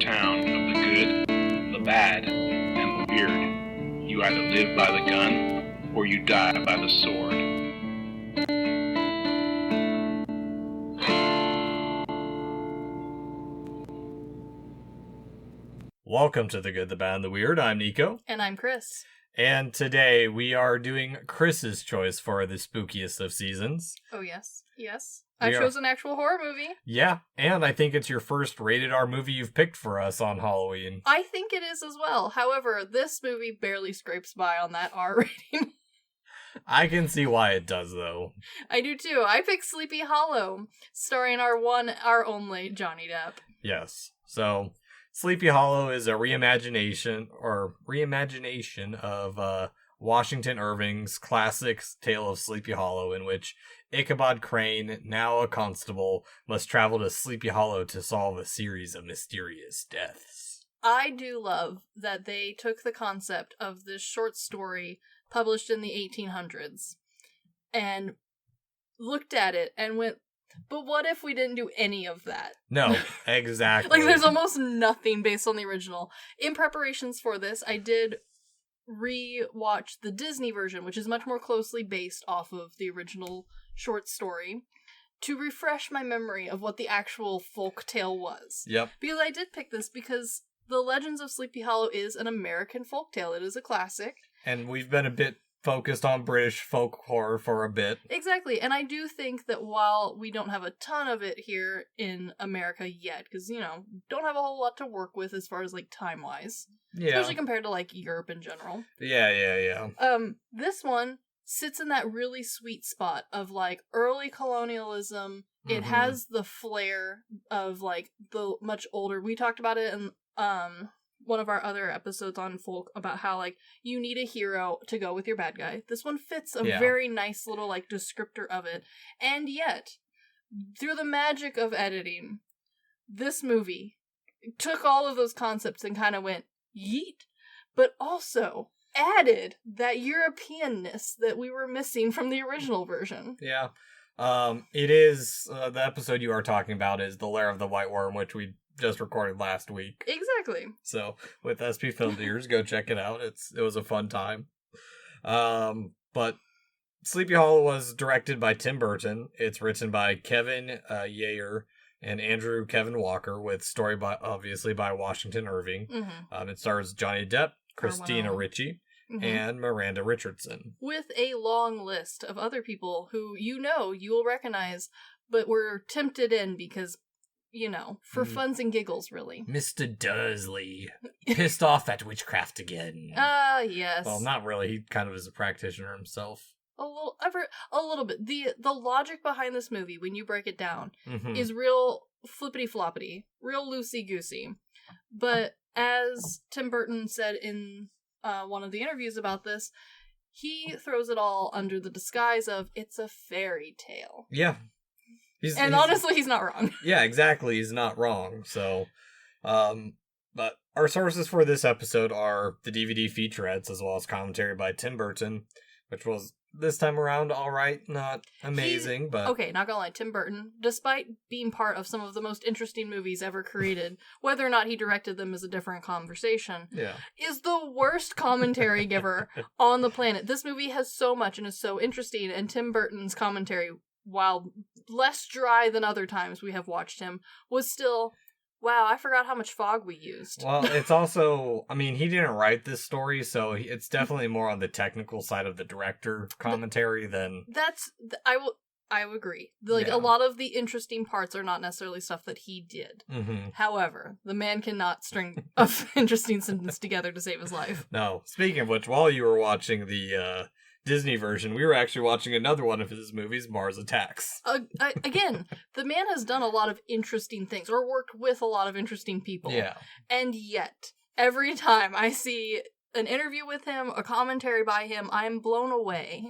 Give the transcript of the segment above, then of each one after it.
town of the good, the bad, and the weird. You either live by the gun, or you die by the sword. Welcome to The Good, the Bad, and the Weird. I'm Nico. And I'm Chris. And today we are doing Chris's choice for the spookiest of seasons. Oh, yes. I chose an actual horror movie. Yeah, and I think it's your first rated R movie you've picked for us on Halloween. I think it is as well. However, this movie barely scrapes by on that R rating. I can see why it does, though. I do too. I picked Sleepy Hollow, starring our only Johnny Depp. Yes. So, Sleepy Hollow is a reimagination of Washington Irving's classic tale of Sleepy Hollow, in which Ichabod Crane, now a constable, must travel to Sleepy Hollow to solve a series of mysterious deaths. I do love that they took the concept of this short story published in the 1800s and looked at it and went, but what if we didn't do any of that? No, exactly. Like, there's almost nothing based on the original. In preparations for this, I did re-watch the Disney version, which is much more closely based off of the original short story, to refresh my memory of what the actual folk tale was. Yep. Because I did pick this because The Legends of Sleepy Hollow is an American folk tale. It is a classic. And we've been a bit focused on British folk horror for a bit. Exactly, and I do think that while we don't have a ton of it here in America yet, because, don't have a whole lot to work with as far as, time-wise. Yeah. Especially compared to, Europe in general. Yeah. This one sits in that really sweet spot of, early colonialism. Mm-hmm. It has the flair of, the much older... We talked about it in, one of our other episodes on folk about how, you need a hero to go with your bad guy. This one fits a very nice little, descriptor of it. And yet, through the magic of editing, this movie took all of those concepts and kind of went, yeet, but also added that Europeanness that we were missing from the original version. Yeah. It is, the episode you are talking about is The Lair of the White Worm, which we just recorded last week. Exactly. So, with SP Film Ears, go check it out. It was a fun time. But Sleepy Hollow was directed by Tim Burton. It's written by Kevin Yeager and Andrew Kevin Walker, with story obviously by Washington Irving. Mm-hmm. It stars Johnny Depp, Christina Ricci, mm-hmm. and Miranda Richardson. With a long list of other people who you will recognize, but were tempted in because, for funs and giggles, really. Mr. Dursley, pissed off at witchcraft again. Yes. Well, not really. He kind of is a practitioner himself. A little bit. The logic behind this movie, when you break it down, Mm-hmm. is real flippity-floppity, real loosey-goosey. But as Tim Burton said in one of the interviews about this, he throws it all under the disguise of, it's a fairy tale. Yeah. Honestly, he's not wrong. Yeah, exactly. He's not wrong. So, but our sources for this episode are the DVD featurettes, as well as commentary by Tim Burton, which was, this time around, alright. Not amazing, but... Okay, not gonna lie, Tim Burton, despite being part of some of the most interesting movies ever created, whether or not he directed them is a different conversation, is the worst commentary giver on the planet. This movie has so much and is so interesting, and Tim Burton's commentary, while less dry than other times we have watched him, was still, wow, I forgot how much fog we used. Well, it's also, he didn't write this story, so it's definitely more on the technical side of the director commentary than... I would agree. A lot of the interesting parts are not necessarily stuff that he did. Mm-hmm. However, the man cannot string a interesting sentence together to save his life. No. Speaking of which, while you were watching the Disney version, we were actually watching another one of his movies, Mars Attacks. Again, the man has done a lot of interesting things, or worked with a lot of interesting people. Yeah. And yet, every time I see an interview with him, a commentary by him, I am blown away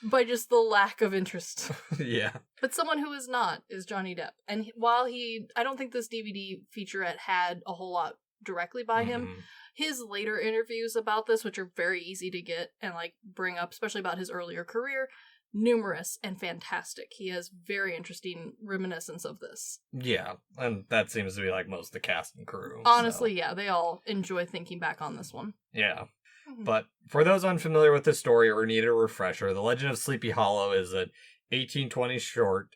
by just the lack of interest. Yeah. But someone who is not is Johnny Depp. And while I don't think this DVD featurette had a whole lot directly by him, his later interviews about this, which are very easy to get and bring up, especially about his earlier career, numerous and fantastic. He has very interesting reminiscence of this. Yeah, and that seems to be like most of the cast and crew. Honestly, yeah, they all enjoy thinking back on this one. Yeah. But for those unfamiliar with the story or need a refresher, The Legend of Sleepy Hollow is an 1820 short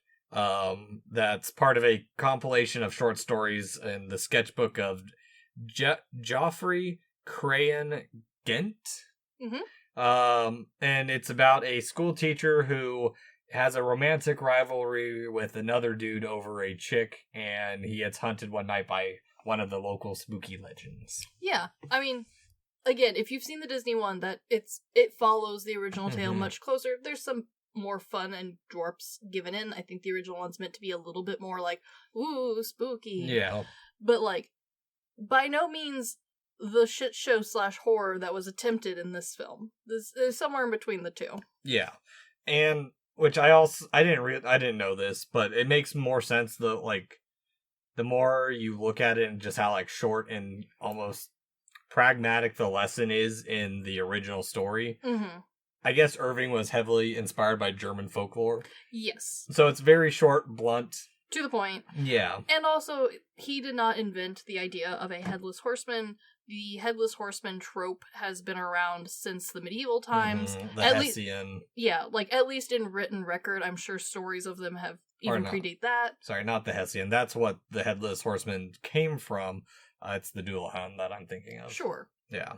that's part of a compilation of short stories in the sketchbook of Geoffrey Crayon Ghent. And it's about a school teacher who has a romantic rivalry with another dude over a chick, and he gets hunted one night by one of the local spooky legends. Yeah, I mean, again, if you've seen the Disney one, that it follows the original tale much closer. There's some more fun and dwarfs given in. I think the original one's meant to be a little bit more like, ooh, spooky. Yeah. But, like, by no means the shit show / horror that was attempted in this film. This is somewhere in between the two. Yeah. And, which I didn't know this, but it makes more sense, the more you look at it and just how, like, short and almost pragmatic the lesson is in the original story. I guess Irving was heavily inspired by German folklore. Yes. So it's very short, blunt. To the point. Yeah. And also, he did not invent the idea of a headless horseman. The headless horseman trope has been around since the medieval times. The Hessian. At least in written record, I'm sure stories of them have even predate that. Sorry, not the Hessian. That's what the headless horseman came from. It's the Dullahan that I'm thinking of. Sure. Yeah.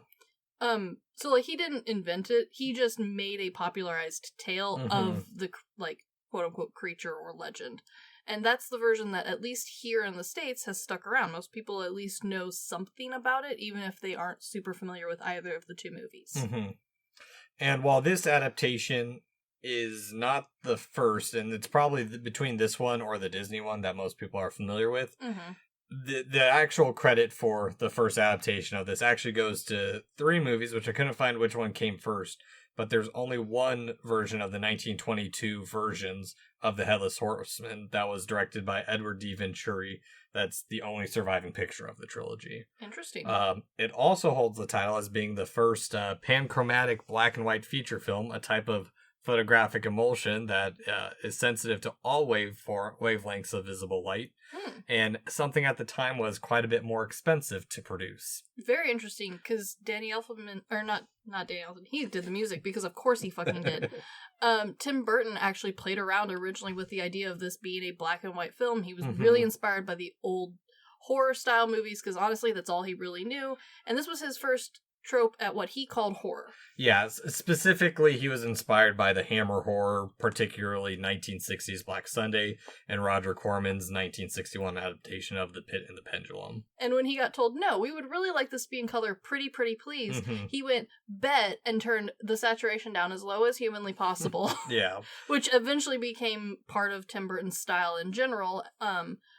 So, like, he didn't invent it. He just made a popularized tale of the, like, quote-unquote creature or legend. And that's the version that, at least here in the States, has stuck around. Most people at least know something about it, even if they aren't super familiar with either of the two movies. And while this adaptation is not the first, and it's probably between this one or the Disney one that most people are familiar with, the actual credit for the first adaptation of this actually goes to 3 movies, which I couldn't find which one came first, but there's only one version of the 1922 versions of The Headless Horseman that was directed by Edward D. Venturi. That's the only surviving picture of the trilogy. Interesting. It also holds the title as being the first panchromatic black and white feature film, a type of photographic emulsion that is sensitive to all wavelengths of visible light, and something at the time was quite a bit more expensive to produce. Very interesting, because Danny Elfman, or not Danny Elfman, he did the music, because of course he fucking did. Tim Burton actually played around originally with the idea of this being a black and white film. He was really inspired by the old horror style movies, because honestly that's all he really knew, and this was his first trope at what he called horror. Yeah, specifically he was inspired by the Hammer horror, particularly 1960s Black Sunday and Roger Corman's 1961 adaptation of The Pit and the Pendulum. And when he got told, no, we would really like this to be in color, pretty please, he went, bet, and turned the saturation down as low as humanly possible. Yeah. Which eventually became part of Tim Burton's style in general,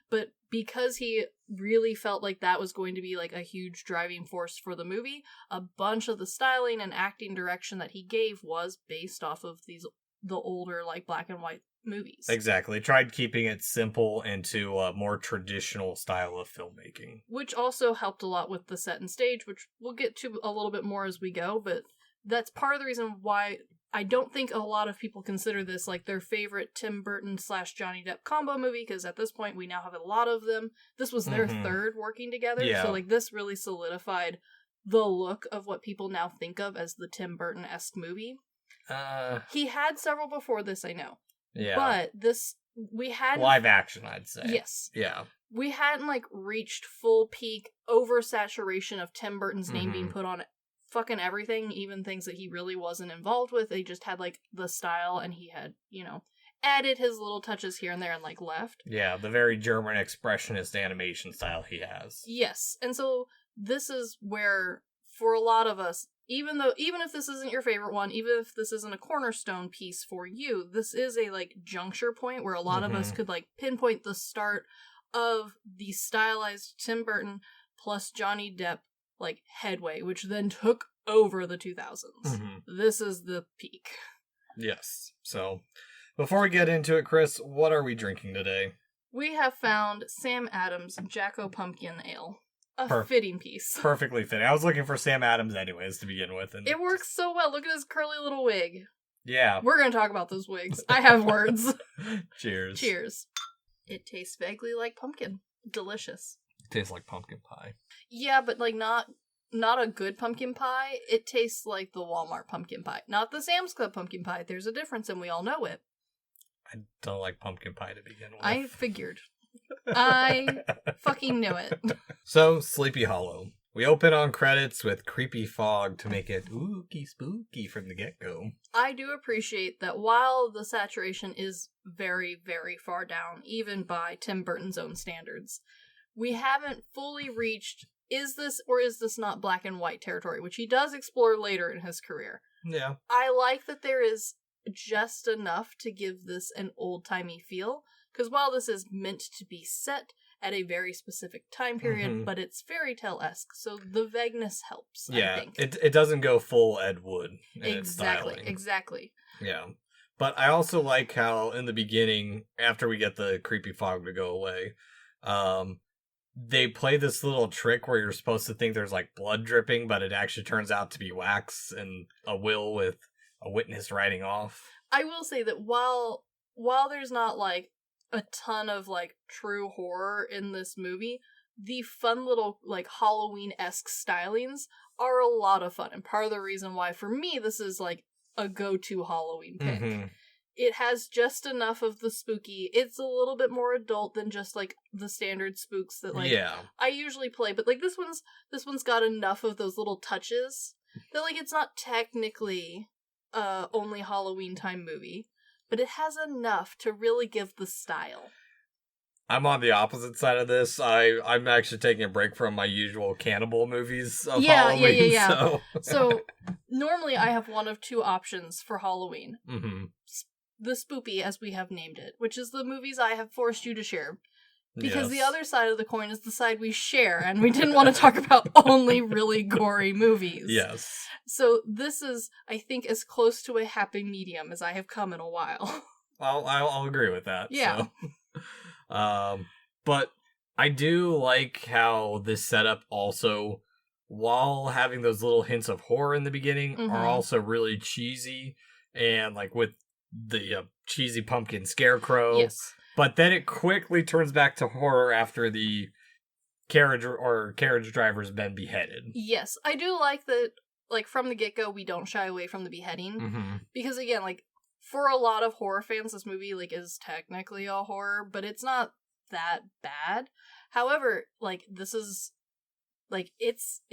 but because he really felt like that was going to be like a huge driving force for the movie, a bunch of the styling and acting direction that he gave was based off of the older like black and white movies. Exactly. Tried keeping it simple and to a more traditional style of filmmaking. Which also helped a lot with the set and stage, which we'll get to a little bit more as we go, but that's part of the reason why I don't think a lot of people consider this like their favorite Tim Burton / Johnny Depp combo movie, because at this point we now have a lot of them. This was their third working together, so like this really solidified the look of what people now think of as the Tim Burton-esque movie. He had several before this, I know. Yeah. But we had live action, I'd say. Yes. Yeah. We hadn't like reached full peak oversaturation of Tim Burton's name being put on fucking everything, even things that he really wasn't involved with. They just had like the style, and he had, added his little touches here and there and like left. Yeah, the very German expressionist animation style he has. Yes. And so this is where, for a lot of us, even if this isn't your favorite one, even if this isn't a cornerstone piece for you, this is a like juncture point where a lot of us could like pinpoint the start of the stylized Tim Burton plus Johnny Depp like headway, which then took over the 2000s. This is the peak. Yes. So before we get into it, Chris, what are we drinking today? We have found Sam Adams Jacko Pumpkin Ale. A fitting piece. Perfectly fitting. I was looking for Sam Adams anyways to begin with. And it works so well. Look at his curly little wig. Yeah. We're going to talk about those wigs. I have words. Cheers. Cheers. It tastes vaguely like pumpkin. Delicious. It tastes like pumpkin pie. Yeah, but like not a good pumpkin pie. It tastes like the Walmart pumpkin pie. Not the Sam's Club pumpkin pie. There's a difference and we all know it. I don't like pumpkin pie to begin with. I figured. I fucking knew it. So, Sleepy Hollow. We open on credits with creepy fog to make it ooky spooky from the get-go. I do appreciate that while the saturation is very, very far down, even by Tim Burton's own standards, we haven't fully reached is this or is this not black and white territory, which he does explore later in his career. Yeah. I like that there is just enough to give this an old-timey feel, because while this is meant to be set at a very specific time period, but it's fairy tale-esque, so the vagueness helps, yeah, I think. It doesn't go full Ed Wood in its styling. Exactly. Yeah. But I also like how in the beginning, after we get the creepy fog to go away, they play this little trick where you're supposed to think there's like blood dripping, but it actually turns out to be wax and a will with a witness riding off. I will say that while there's not like a ton of like true horror in this movie, the fun little like Halloween-esque stylings are a lot of fun, and part of the reason why for me this is like a go-to Halloween pick. It has just enough of the spooky. It's a little bit more adult than just like the standard spooks that like I usually play, but like this one's got enough of those little touches that like it's not technically only Halloween time movie, but it has enough to really give the style. I'm on the opposite side of this. I'm actually taking a break from my usual cannibal movies of Halloween. Yeah. So normally I have one of two options for Halloween. The spoopy, as we have named it, which is the movies I have forced you to share. Because the other side of the coin is the side we share, and we didn't want to talk about only really gory movies. Yes. So this is, I think, as close to a happy medium as I have come in a while. I'll agree with that. Yeah. So. But I do like how this setup also, while having those little hints of horror in the beginning, are also really cheesy, and like with the cheesy pumpkin scarecrow. Yes. But then it quickly turns back to horror after the carriage driver's been beheaded. Yes, I do like that, like, from the get-go, we don't shy away from the beheading. Because, again, like, for a lot of horror fans, this movie, like, is technically a horror, but it's not that bad. However, like, this is, like, it's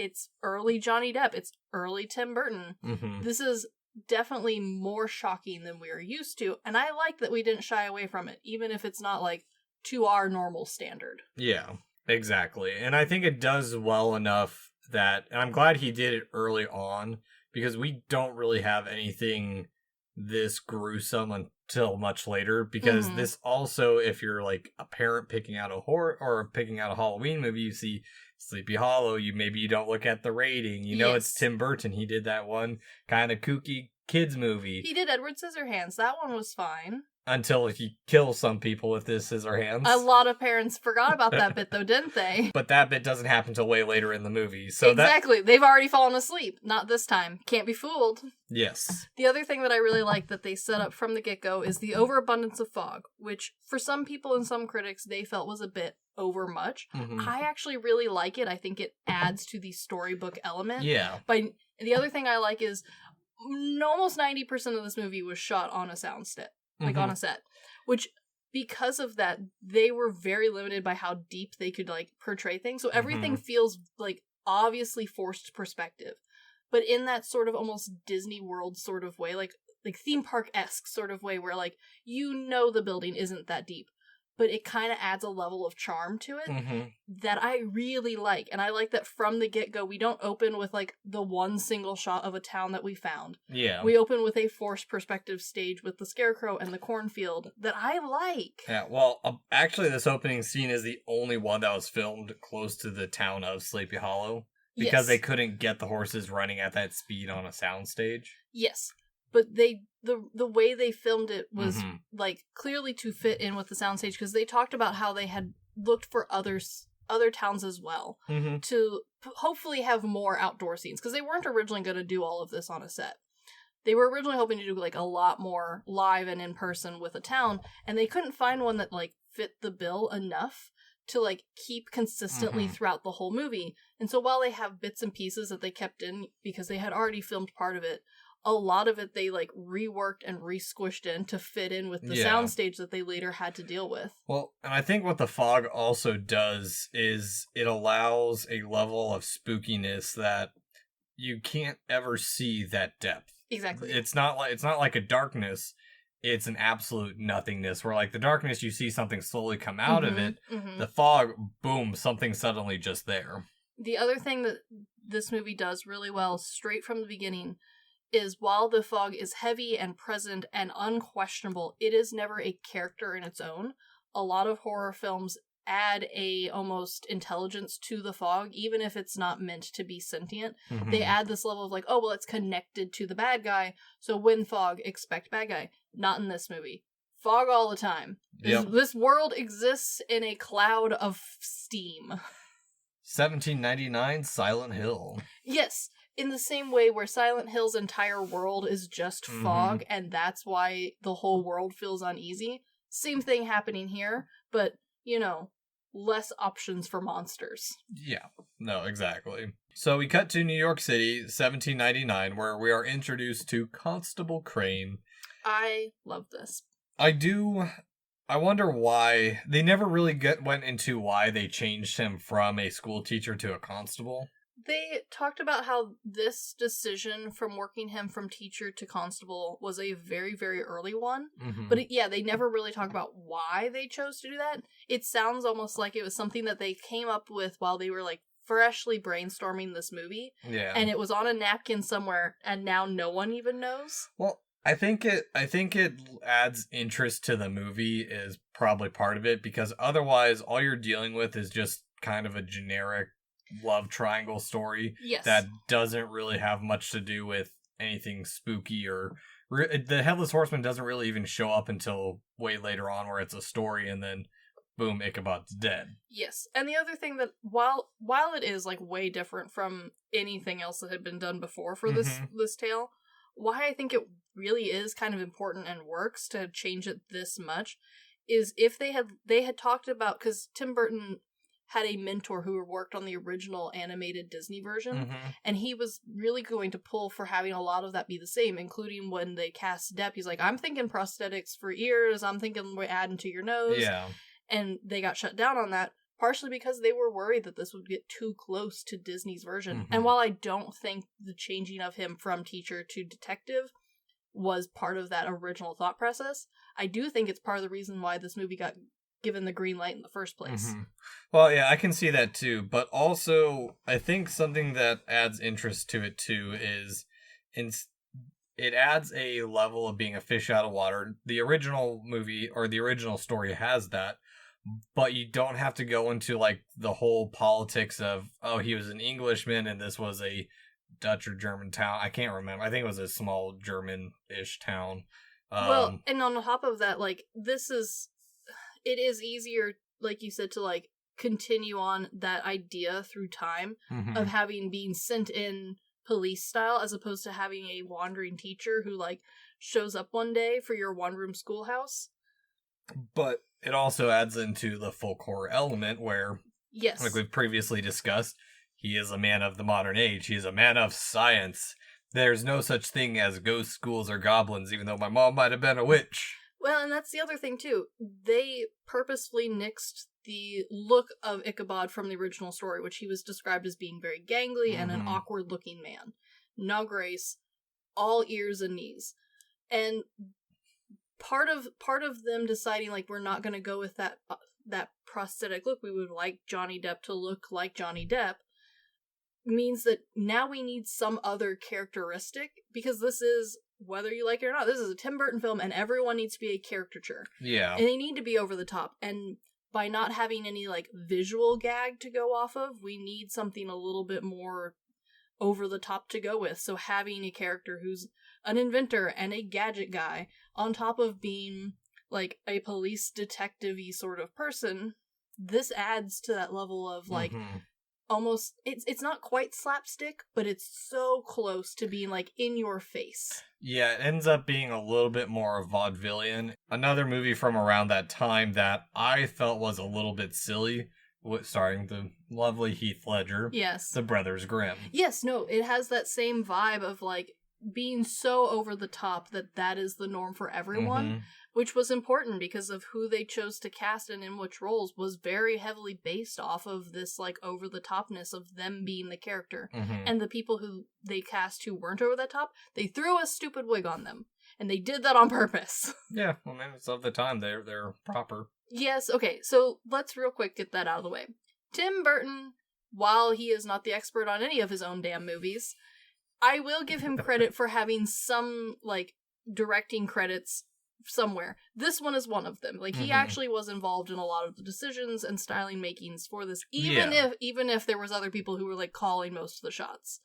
early Johnny Depp. It's early Tim Burton. This is definitely more shocking than we are used to, and I like that we didn't shy away from it, even if it's not like to our normal standard. Yeah, exactly. And I think it does well enough that, and I'm glad he did it early on, because we don't really have anything this gruesome until much later, because this also, if you're like a parent picking out a horror or picking out a Halloween movie, you see Sleepy Hollow, you don't look at the rating. You know, it's Tim Burton. He did that one kind of kooky kids movie. He did Edward Scissorhands. That one was fine. Until he kills some people with his scissor hands. A lot of parents forgot about that bit, though, didn't they? But that bit doesn't happen till way later in the movie. So exactly. They've already fallen asleep. Not this time. Can't be fooled. Yes. The other thing that I really like that they set up from the get-go is the overabundance of fog, which for some people and some critics they felt was a bit over much. I actually really like it. I think it adds to the storybook element. Yeah. But the other thing I like is almost 90% of this movie was shot on a soundstage. Like on a set, which because of that they were very limited by how deep they could like portray things, so everything feels like obviously forced perspective, but in that sort of almost Disney World sort of way, like theme park-esque sort of way, where like the building isn't that deep, but it kind of adds a level of charm to it that I really like. And I like that from the get-go, we don't open with, like, the one single shot of a town that we found. Yeah. We open with a forced perspective stage with the scarecrow and the cornfield that I like. Yeah, well, actually, this opening scene is the only one that was filmed close to the town of Sleepy Hollow. Because they couldn't get the horses running at that speed on a soundstage. Yes. But the way they filmed it was like clearly to fit in with the soundstage, because they talked about how they had looked for other towns as well to hopefully have more outdoor scenes, because they weren't originally going to do all of this on a set. they were originally hoping to do like a lot more live and in person with a town, and they couldn't find one that like fit the bill enough to like keep consistently throughout the whole movie. And so while they have bits and pieces that they kept in because they had already filmed part of it, a lot of it they like reworked and re-squished in to fit in with the soundstage that they later had to deal with. Well, and I think what the fog also does is it allows a level of spookiness that you can't ever see that depth. Exactly. It's not like a darkness. It's an absolute nothingness where like the darkness you see something slowly come out of it. The fog, boom, something suddenly just there. The other thing that this movie does really well straight from the beginning is while the fog is heavy and present and unquestionable, it is never a character in its own. A lot of horror films add a almost intelligence to the fog, even if it's not meant to be sentient. They add this level of like, oh, well, it's connected to the bad guy, so when fog, expect bad guy. Not in this movie. Fog all the time. This world exists in a cloud of steam. 1799 Silent Hill. Yes. In the same way where Silent Hill's entire world is just fog, and that's why the whole world feels uneasy. Same thing happening here, but, you know, less options for monsters. Yeah, no, exactly. So we cut to New York City, 1799, where we are introduced to Constable Crane. I love this. I wonder why. They never really went into why they changed him from a school teacher to a constable. They talked about how this decision from working him from teacher to constable was a very, very early one. But they never really talk about why they chose to do that. It sounds almost like it was something that they came up with while they were like freshly brainstorming this movie. Yeah. And it was on a napkin somewhere and now no one even knows. Well, I think it adds interest to the movie is probably part of it, because otherwise all you're dealing with is just kind of a generic love triangle story that doesn't really have much to do with anything spooky, or the Headless Horseman doesn't really even show up until way later on, where it's a story and then boom, Ichabod's dead. Yes. And the other thing that while it is like way different from anything else that had been done before for this tale, why I think it really is kind of important and works to change it this much is if they had talked about, because Tim Burton had a mentor who worked on the original animated Disney version, and he was really going to pull for having a lot of that be the same, including when they cast Depp. He's like, I'm thinking prosthetics for ears, I'm thinking we're adding to your nose. Yeah. And they got shut down on that, partially because they were worried that this would get too close to Disney's version. And while I don't think the changing of him from teacher to detective was part of that original thought process, I do think it's part of the reason why this movie got given the green light in the first place. Well, yeah, I can see that too, but also I think something that adds interest to it too is it adds a level of being a fish out of water. The original movie or the original story has that, but you don't have to go into like the whole politics of, oh, he was an Englishman and this was a Dutch or German town. I can't remember. I think it was a small German-ish town. Well, and on top of that, like, it is easier, like you said, to like continue on that idea through time of having been sent in police style as opposed to having a wandering teacher who like shows up one day for your one-room schoolhouse. But it also adds into the folk horror element where, like we've previously discussed, he is a man of the modern age. He is a man of science. There's no such thing as ghosts, ghouls, or goblins, even though my mom might have been a witch. Well, and that's the other thing, too. They purposefully nixed the look of Ichabod from the original story, which he was described as being very gangly and an awkward-looking man. No grace, all ears and knees. And part of them deciding, like, we're not going to go with that prosthetic look, we would like Johnny Depp to look like Johnny Depp, means that now we need some other characteristic, because this is, whether you like it or not, this is a Tim Burton film and everyone needs to be a caricature. Yeah. And they need to be over the top. And by not having any like visual gag to go off of, we need something a little bit more over the top to go with. So having a character who's an inventor and a gadget guy on top of being like a police detective-y sort of person, this adds to that level of like almost, it's not quite slapstick, but it's so close to being like in your face. Yeah, it ends up being a little bit more vaudevillian. Another movie from around that time that I felt was a little bit silly, starring the lovely Heath Ledger. Yes. The Brothers Grimm. Yes, no, it has that same vibe of like being so over the top that is the norm for everyone, which was important because of who they chose to cast and in which roles was very heavily based off of this like over the topness of them being the character. And the people who they cast who weren't over the top, they threw a stupid wig on them. And they did that on purpose. Yeah, well, man, it's of the time. They're proper. Yes, okay, so let's real quick get that out of the way. Tim Burton, while he is not the expert on any of his own damn movies, I will give him credit for having some, like, directing credits somewhere. This one is one of them. Like, he actually was involved in a lot of the decisions and styling makings for this, even if there was other people who were, like, calling most of the shots.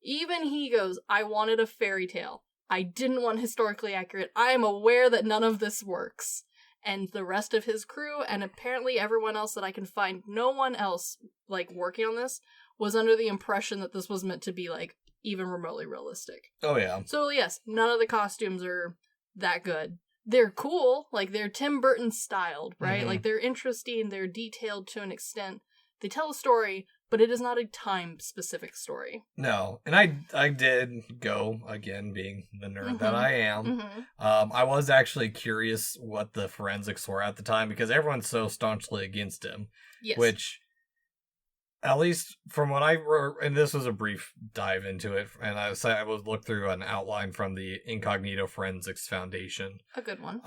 Even he goes, I wanted a fairy tale. I didn't want historically accurate. I am aware that none of this works. And the rest of his crew, and apparently everyone else that I can find, no one else, like, working on this, was under the impression that this was meant to be, like, even remotely realistic. Oh, yeah. So, yes, none of the costumes are that good. They're cool, like, they're Tim Burton styled, right? Like, they're interesting, they're detailed to an extent. They tell a story, but it is not a time-specific story. No, and I did go, again, being the nerd that I am. I was actually curious what the forensics were at the time, because everyone's so staunchly against him. Yes. Which, at least from what I wrote, and this was a brief dive into it, and I was look through an outline from the Incognito Forensics Foundation. A good one.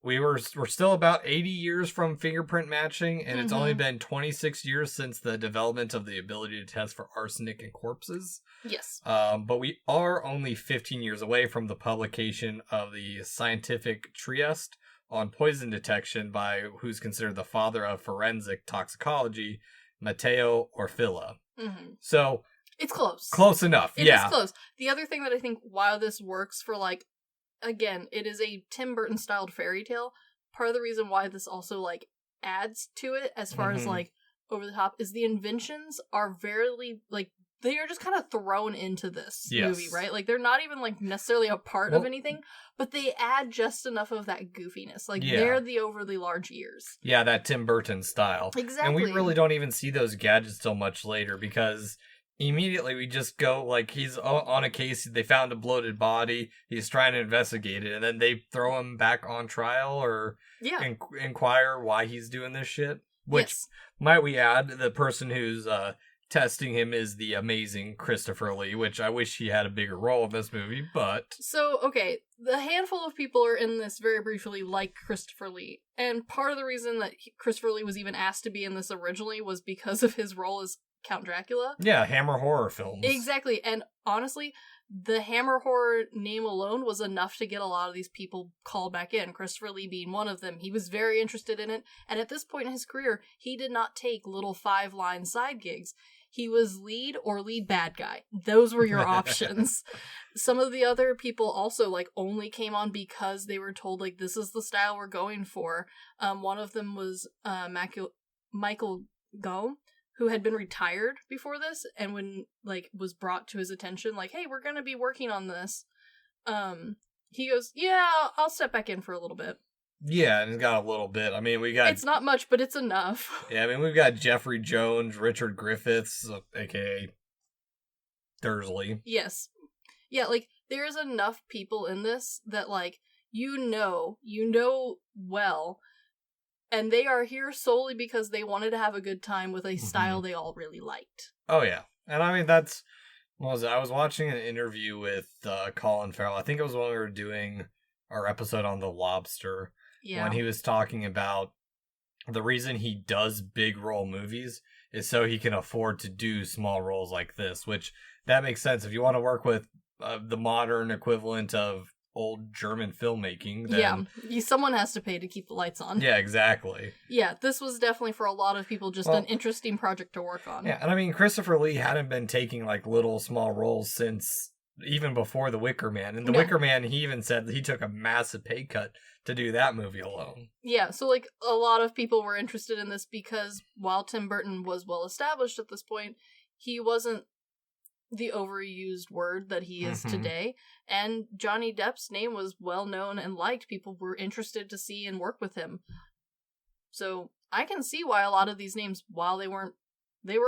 We're still about 80 years from fingerprint matching, and it's only been 26 years since the development of the ability to test for arsenic in corpses. Yes. But we are only 15 years away from the publication of the scientific treatise on poison detection by who's considered the father of forensic toxicology, Matteo Orfila. So it's close. Close enough, It is close. The other thing that I think while this works for, like, again, it is a Tim Burton styled fairy tale. Part of the reason why this also, like, adds to it as far as, like, over the top is the inventions are very, like, they are just kind of thrown into this movie, right? Like, they're not even, like, necessarily a part of anything, but they add just enough of that goofiness. Like, they're the overly large ears. Yeah, that Tim Burton style. Exactly. And we really don't even see those gadgets till much later, because immediately we just go, like, he's on a case, they found a bloated body, he's trying to investigate it, and then they throw him back on trial or inquire why he's doing this shit. Which, might we add, the person who's testing him is the amazing Christopher Lee, which I wish he had a bigger role in this movie, but... So, okay, the handful of people are in this very briefly like Christopher Lee, and part of the reason that Christopher Lee was even asked to be in this originally was because of his role as Count Dracula. Yeah, Hammer horror films. Exactly, and honestly, the Hammer horror name alone was enough to get a lot of these people called back in, Christopher Lee being one of them. He was very interested in it, and at this point in his career, he did not take little 5-line side gigs. He was lead or lead bad guy. Those were your options. Some of the other people also, like, only came on because they were told, like, this is the style we're going for. One of them was Michael Gough, who had been retired before this, and when, like, was brought to his attention, like, hey, we're gonna be working on this, he goes, yeah, I'll step back in for a little bit. Yeah, and it's got a little bit. I mean, we got... It's not much, but it's enough. Yeah, I mean, we've got Jeffrey Jones, Richard Griffiths, a.k.a. Dursley. Yes. Yeah, like, there is enough people in this that, like, you know well, and they are here solely because they wanted to have a good time with a style they all really liked. Oh, yeah. And I mean, that's... What was it? I was watching an interview with Colin Farrell. I think it was when we were doing our episode on The Lobster. Yeah. When he was talking about the reason he does big role movies is so he can afford to do small roles like this, which that makes sense. If you want to work with the modern equivalent of old German filmmaking, then... Yeah, someone has to pay to keep the lights on. Yeah, exactly. Yeah, this was definitely for a lot of people just an interesting project to work on. Yeah, and I mean, Christopher Lee hadn't been taking, like, little small roles since even before The Wicker Man. And The Yeah. Wicker Man, he even said that he took a massive pay cut to do that movie alone. Yeah, so like a lot of people were interested in this because while Tim Burton was well established at this point, he wasn't the overused word that he is today, and Johnny Depp's name was well known and liked. People were interested to see and work with him. So I can see why a lot of these names, while they were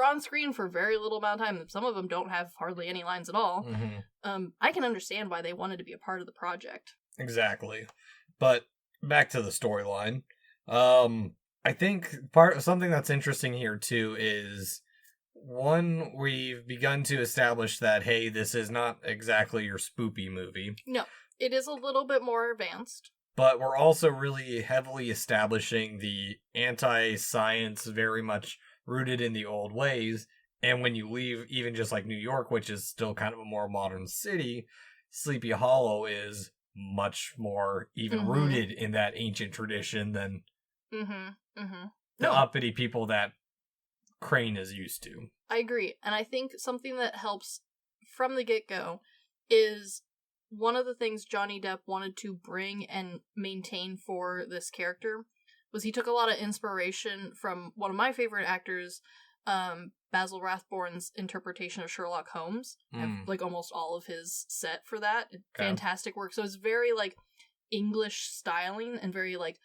on screen for very little amount of time, some of them don't have hardly any lines at all. I can understand why they wanted to be a part of the project. Exactly. But back to the storyline. I think something that's interesting here too is, one, we've begun to establish that, hey, this is not exactly your spoopy movie. No, it is a little bit more advanced. But we're also really heavily establishing the anti-science, very much rooted in the old ways. And when you leave even just like New York, which is still kind of a more modern city, Sleepy Hollow is much more even rooted in that ancient tradition than the uppity people that Crane is used to. I agree. And I think something that helps from the get-go is one of the things Johnny Depp wanted to bring and maintain for this character was he took a lot of inspiration from one of my favorite actors, Basil Rathbone's interpretation of Sherlock Holmes. I have like almost all of his set for that. Fantastic work. So it's very like English styling and very like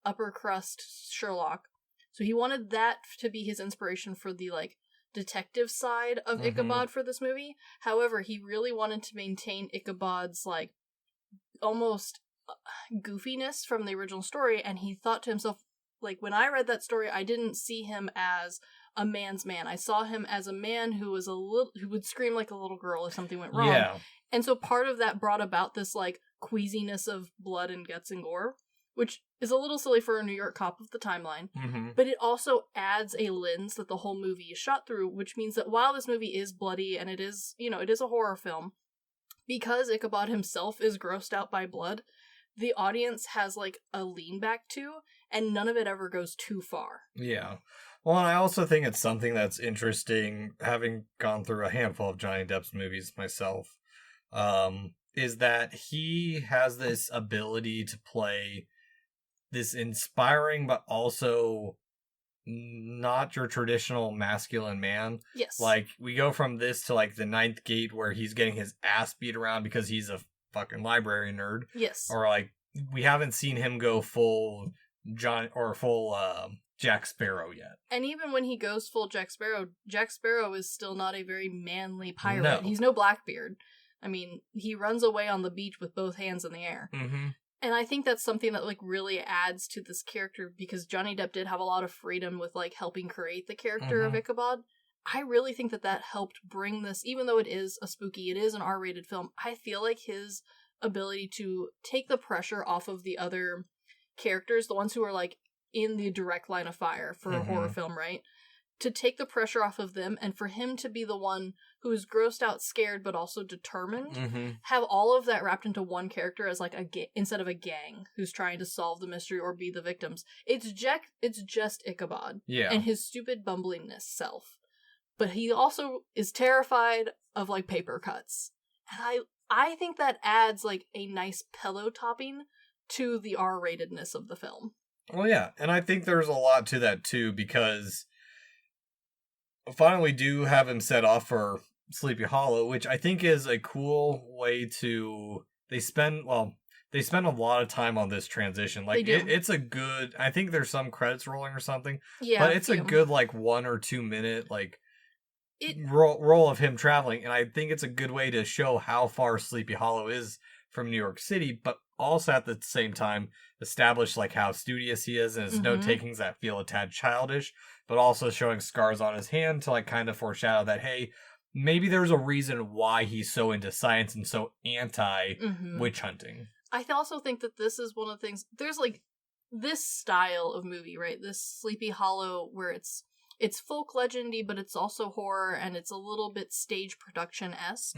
upper crust Sherlock. So he wanted that to be his inspiration for the like detective side of Ichabod for this movie. However, he really wanted to maintain Ichabod's like almost goofiness from the original story, and he thought to himself, like, when I read that story, I didn't see him as a man's man. I saw him as a man who was who would scream like a little girl if something went wrong. Yeah. And so part of that brought about this like queasiness of blood and guts and gore, which is a little silly for a New York cop of the timeline. But it also adds a lens that the whole movie is shot through, which means that while this movie is bloody and it is, it is a horror film, because Ichabod himself is grossed out by blood, the audience has like a lean back to, and none of it ever goes too far. Yeah. Well, and I also think it's something that's interesting, having gone through a handful of Johnny Depp's movies myself, is that he has this ability to play this inspiring but also not your traditional masculine man. Yes. Like, we go from this to like the Ninth Gate where he's getting his ass beat around because he's a fucking library nerd. Yes. Or like, we haven't seen him go full Jack Sparrow yet. And even when he goes full Jack Sparrow is still not a very manly pirate. No. He's no Blackbeard. I mean, he runs away on the beach with both hands in the air. And I think that's something that like really adds to this character, because Johnny Depp did have a lot of freedom with like helping create the character of Ichabod. I really think that helped bring this, even though it is it is an R-rated film, I feel like his ability to take the pressure off of the other characters, the ones who are like in the direct line of fire for a horror film, right? To take the pressure off of them, and for him to be the one who is grossed out, scared, but also determined, have all of that wrapped into one character as like instead of a gang who's trying to solve the mystery or be the victims. It's just Ichabod and his stupid bumblingness self. But he also is terrified of like paper cuts. And I think that adds like a nice pillow topping to the R-ratedness of the film. Well, yeah, and I think there's a lot to that too, because finally do have him set off for Sleepy Hollow, which I think is a cool way to... They spend a lot of time on this transition. Like, it's a good... I think there's some credits rolling or something. Yeah, but it's a good, like, 1 or 2 minute, like, roll of him traveling. And I think it's a good way to show how far Sleepy Hollow is from New York City, but also at the same time establish, like, how studious he is and his note-takings that feel a tad childish, but also showing scars on his hand to, like, kind of foreshadow that, hey, maybe there's a reason why he's so into science and so anti-witch hunting. I also think that this is one of the things... There's, like, this style of movie, right? This Sleepy Hollow where it's folk legendy, but it's also horror, and it's a little bit stage production-esque.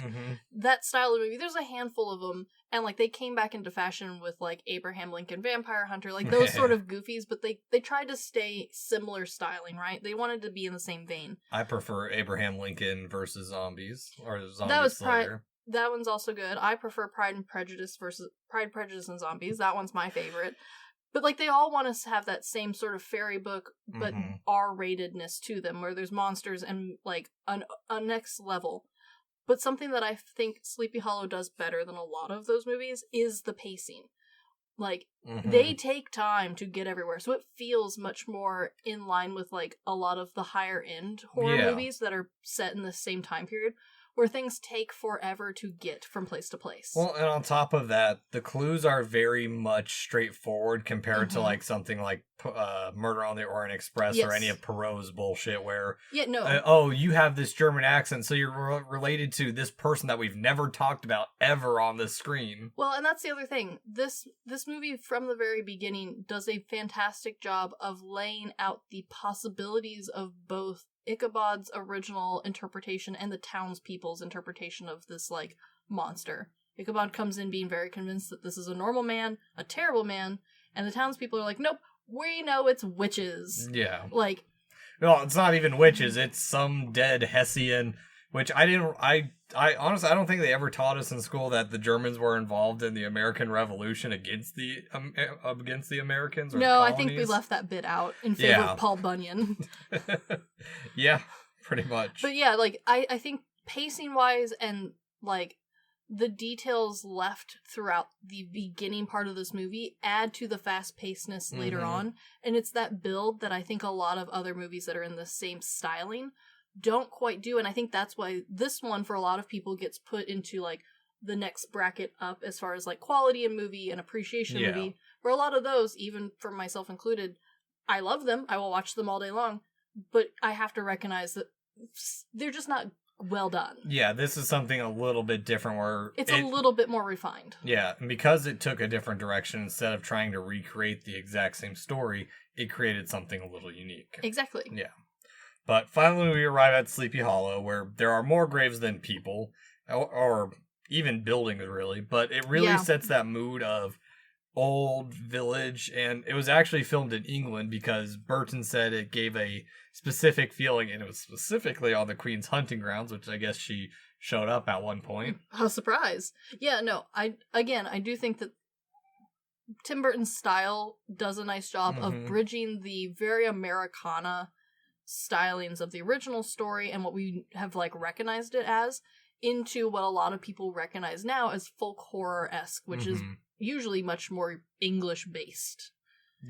That style of movie, there's a handful of them, and, like, they came back into fashion with, like, Abraham Lincoln Vampire Hunter, like, those sort of goofies, but they tried to stay similar styling, right? They wanted to be in the same vein. I prefer Abraham Lincoln versus Zombies, or Zombie That was Slayer. That one's also good. I prefer Pride and Prejudice versus Pride, Prejudice, and Zombies. That one's my favorite. But, like, they all want us to have that same sort of fairy book, but R-ratedness to them, where there's monsters and, like, a next level. But something that I think Sleepy Hollow does better than a lot of those movies is the pacing. Like, they take time to get everywhere, so it feels much more in line with, like, a lot of the higher-end horror movies that are set in the same time period, where things take forever to get from place to place. Well, and on top of that, the clues are very much straightforward compared to, like, something like Murder on the Orient Express or any of Perot's bullshit where, you have this German accent, so you're related to this person that we've never talked about ever on the screen. Well, and that's the other thing. This movie, from the very beginning, does a fantastic job of laying out the possibilities of both Ichabod's original interpretation and the townspeople's interpretation of this, like, monster. Ichabod comes in being very convinced that this is a normal man, a terrible man, and the townspeople are like, nope, we know it's witches. Yeah. Like... No, it's not even witches, it's some dead Hessian, which I honestly, I don't think they ever taught us in school that the Germans were involved in the American Revolution against the Americans. Or no, I think we left that bit out in favor of Paul Bunyan. Yeah, pretty much. But yeah, like, I think pacing-wise and, like, the details left throughout the beginning part of this movie add to the fast-pacedness later on, and it's that build that I think a lot of other movies that are in the same styling don't quite do, and I think that's why this one, for a lot of people, gets put into, like, the next bracket up as far as, like, quality in movie and appreciation in movie, where a lot of those, even for myself included, I love them, I will watch them all day long, but I have to recognize that they're just not well done. Yeah, this is something a little bit different where... It's a little bit more refined. Yeah, and because it took a different direction, instead of trying to recreate the exact same story, it created something a little unique. Exactly. Yeah. But finally we arrive at Sleepy Hollow, where there are more graves than people, or even buildings, really, but it really sets that mood of old village, and it was actually filmed in England because Burton said it gave a specific feeling, and it was specifically on the Queen's hunting grounds, which I guess she showed up at one point. Oh, surprise. Yeah, no, I do think that Tim Burton's style does a nice job of bridging the very Americana stylings of the original story and what we have, like, recognized it as into what a lot of people recognize now as folk horror-esque, which is usually much more English-based,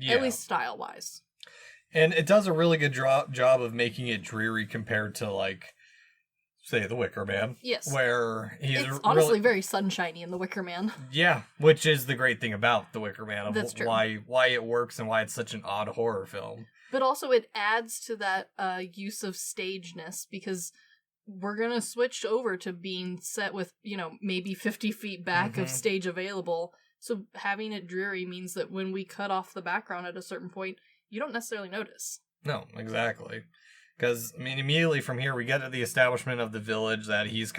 at least style-wise. And it does a really good job of making it dreary compared to, like, say, The Wicker Man. Yes. Where it's honestly very sunshiny in The Wicker Man. Yeah, which is the great thing about The Wicker Man, of That's true. why it works and why it's such an odd horror film. But also it adds to that use of stageness, because we're going to switch over to being set with, maybe 50 feet back of stage available. So having it dreary means that when we cut off the background at a certain point, you don't necessarily notice. No, exactly. Because, immediately from here, we get to the establishment of the village that he's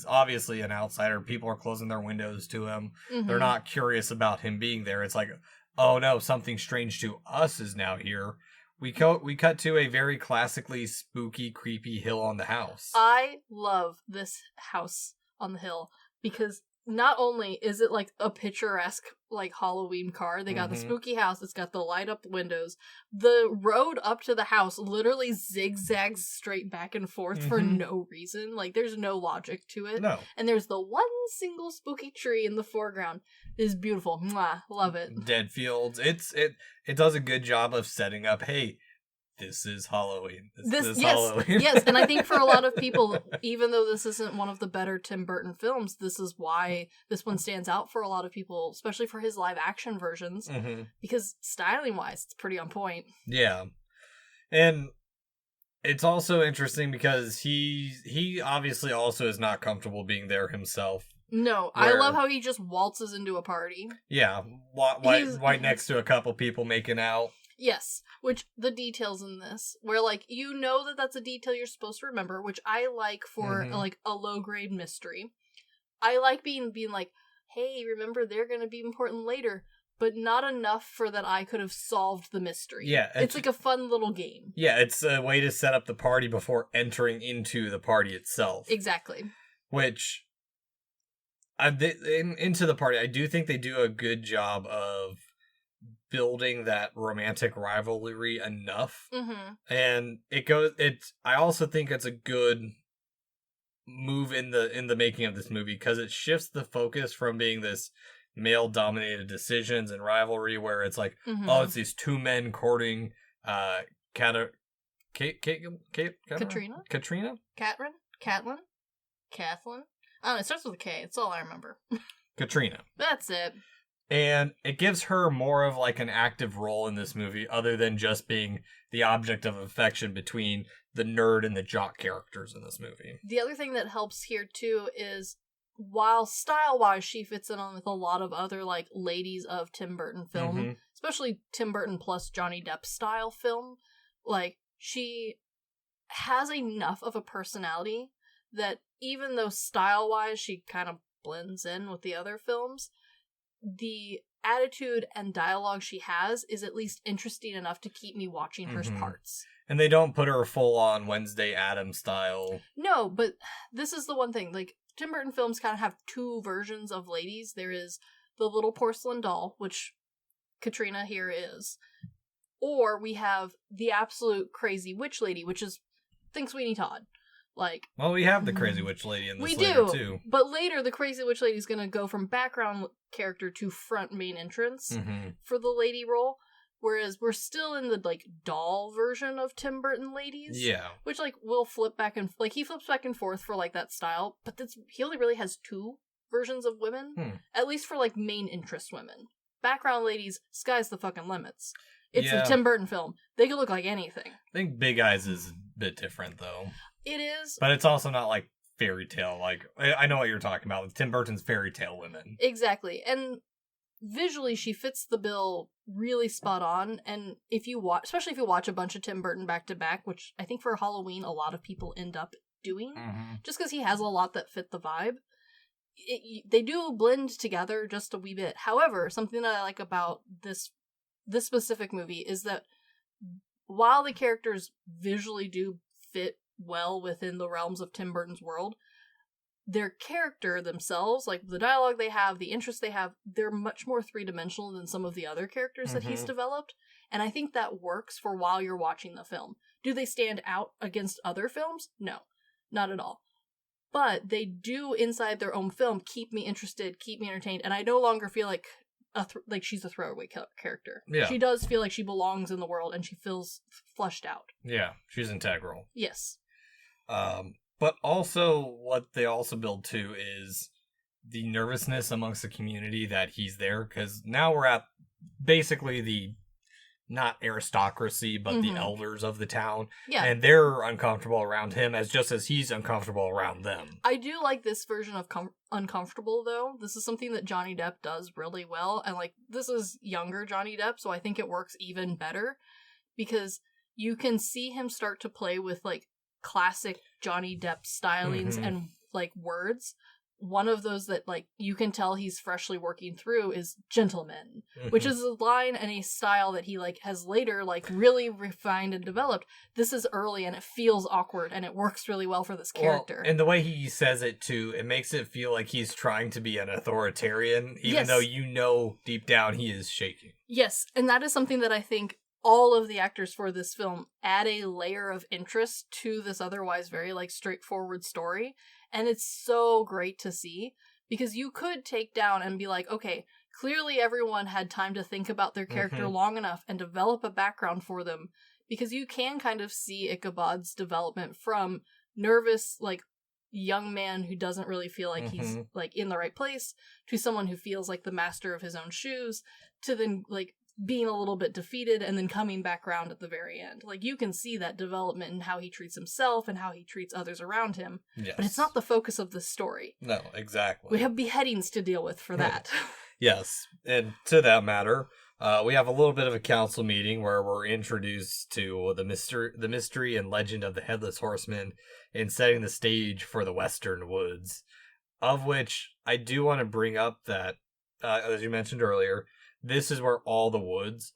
obviously an outsider. People are closing their windows to him. They're not curious about him being there. It's like, oh no, something strange to us is now here. We cut to a very classically spooky, creepy hill on the house. I love this house on the hill because not only is it, like, a picturesque, like, Halloween car, they got the spooky house, it's got the light-up windows. The road up to the house literally zigzags straight back and forth for no reason. Like, there's no logic to it. No. And there's the one single spooky tree in the foreground. It is beautiful. Mwah, love it. Dead fields. It does a good job of setting up, hey, this is Halloween. This is Halloween. Yes, and I think for a lot of people, even though this isn't one of the better Tim Burton films, this is why this one stands out for a lot of people, especially for his live action versions, because styling-wise, it's pretty on point. Yeah. And it's also interesting because he obviously also is not comfortable being there himself. No, I love how he just waltzes into a party. Yeah, right next to a couple people making out. Yes, which the details in this, where, like, that that's a detail you're supposed to remember, which I like for, like, a low-grade mystery. I like being like, hey, remember, they're going to be important later, but not enough for that I could have solved the mystery. Yeah. It's like a fun little game. Yeah, it's a way to set up the party before entering into the party itself. Exactly. Which Into the Party, I do think they do a good job of building that romantic rivalry enough. And I also think it's a good move in the making of this movie, because it shifts the focus from being this male dominated decisions and rivalry where it's like, oh, it's these two men courting Katrina? Katrina? Katlin? Kathleen? I don't know, it starts with a K. It's all I remember. Katrina. That's it. And it gives her more of like an active role in this movie, other than just being the object of affection between the nerd and the jock characters in this movie. The other thing that helps here too is, while style-wise she fits in on with a lot of other like ladies of Tim Burton film, especially Tim Burton plus Johnny Depp style film, like she has enough of a personality that even though style-wise she kind of blends in with the other films, the attitude and dialogue she has is at least interesting enough to keep me watching her parts. And they don't put her full-on Wednesday Addams style. No, but this is the one thing. Like, Tim Burton films kind of have two versions of ladies. There is the little porcelain doll, which Katrina here is. Or we have the absolute crazy witch lady, which is Think Sweeney Todd. Like, well, we have the crazy witch lady in this we later, do, too. But later, the crazy witch lady is going to go from background character to front main entrance for the lady role. Whereas we're still in the, like, doll version of Tim Burton ladies. Yeah. Which, like, will flip back and... Like, he flips back and forth for, like, that style. But he only really has two versions of women. At least for, like, main interest women. Background ladies, sky's the fucking limits. It's a Tim Burton film. They could look like anything. I think Big Eyes is a bit different, though. It is. But it's also not, like, fairy tale. Like, I know what you're talking about. With Tim Burton's fairy tale women. Exactly. And visually, she fits the bill really spot on. And if you watch, especially if you watch a bunch of Tim Burton back to back, which I think for Halloween a lot of people end up doing, just because he has a lot that fit the vibe, they do blend together just a wee bit. However, something that I like about this specific movie is that while the characters visually do fit well within the realms of Tim Burton's world, their character themselves, like the dialogue they have, the interests they have, they're much more three-dimensional than some of the other characters that he's developed. And I think that works for while you're watching the film. Do they stand out against other films? No, not at all. But they do, inside their own film, keep me interested, keep me entertained, and I no longer feel like she's a throwaway character. Yeah. She does feel like she belongs in the world, and she feels fleshed out. Yeah, she's integral. Yes. But also, what they also build to is the nervousness amongst the community that he's there, because now we're at basically the, not aristocracy, but the elders of the town. Yeah. And they're uncomfortable around him as he's uncomfortable around them. I do like this version of uncomfortable, though. This is something that Johnny Depp does really well. And, like, this is younger Johnny Depp, so I think it works even better. Because you can see him start to play with, like, classic Johnny Depp stylings and, like, words. One of those that, like, you can tell he's freshly working through is gentleman, which is a line and a style that he, like, has later, like, really refined and developed. This is early and it feels awkward and it works really well for this character. Well, and the way he says it, too, it makes it feel like he's trying to be an authoritarian, even though you know deep down he is shaking. Yes, and that is something that I think all of the actors for this film add a layer of interest to this otherwise very, like, straightforward story. And it's so great to see, because you could take down and be like, okay, clearly everyone had time to think about their character long enough and develop a background for them, because you can kind of see Ichabod's development from nervous, like, young man who doesn't really feel like he's, like, in the right place, to someone who feels like the master of his own shoes, to then, like, being a little bit defeated and then coming back around at the very end. Like, you can see that development in how he treats himself and how he treats others around him. Yes. But it's not the focus of the story. No, exactly. We have beheadings to deal with for that. Yes. And to that matter, we have a little bit of a council meeting where we're introduced to the mystery and legend of the Headless Horseman and setting the stage for the Western Woods, of which I do want to bring up that, as you mentioned earlier, this is where all the woods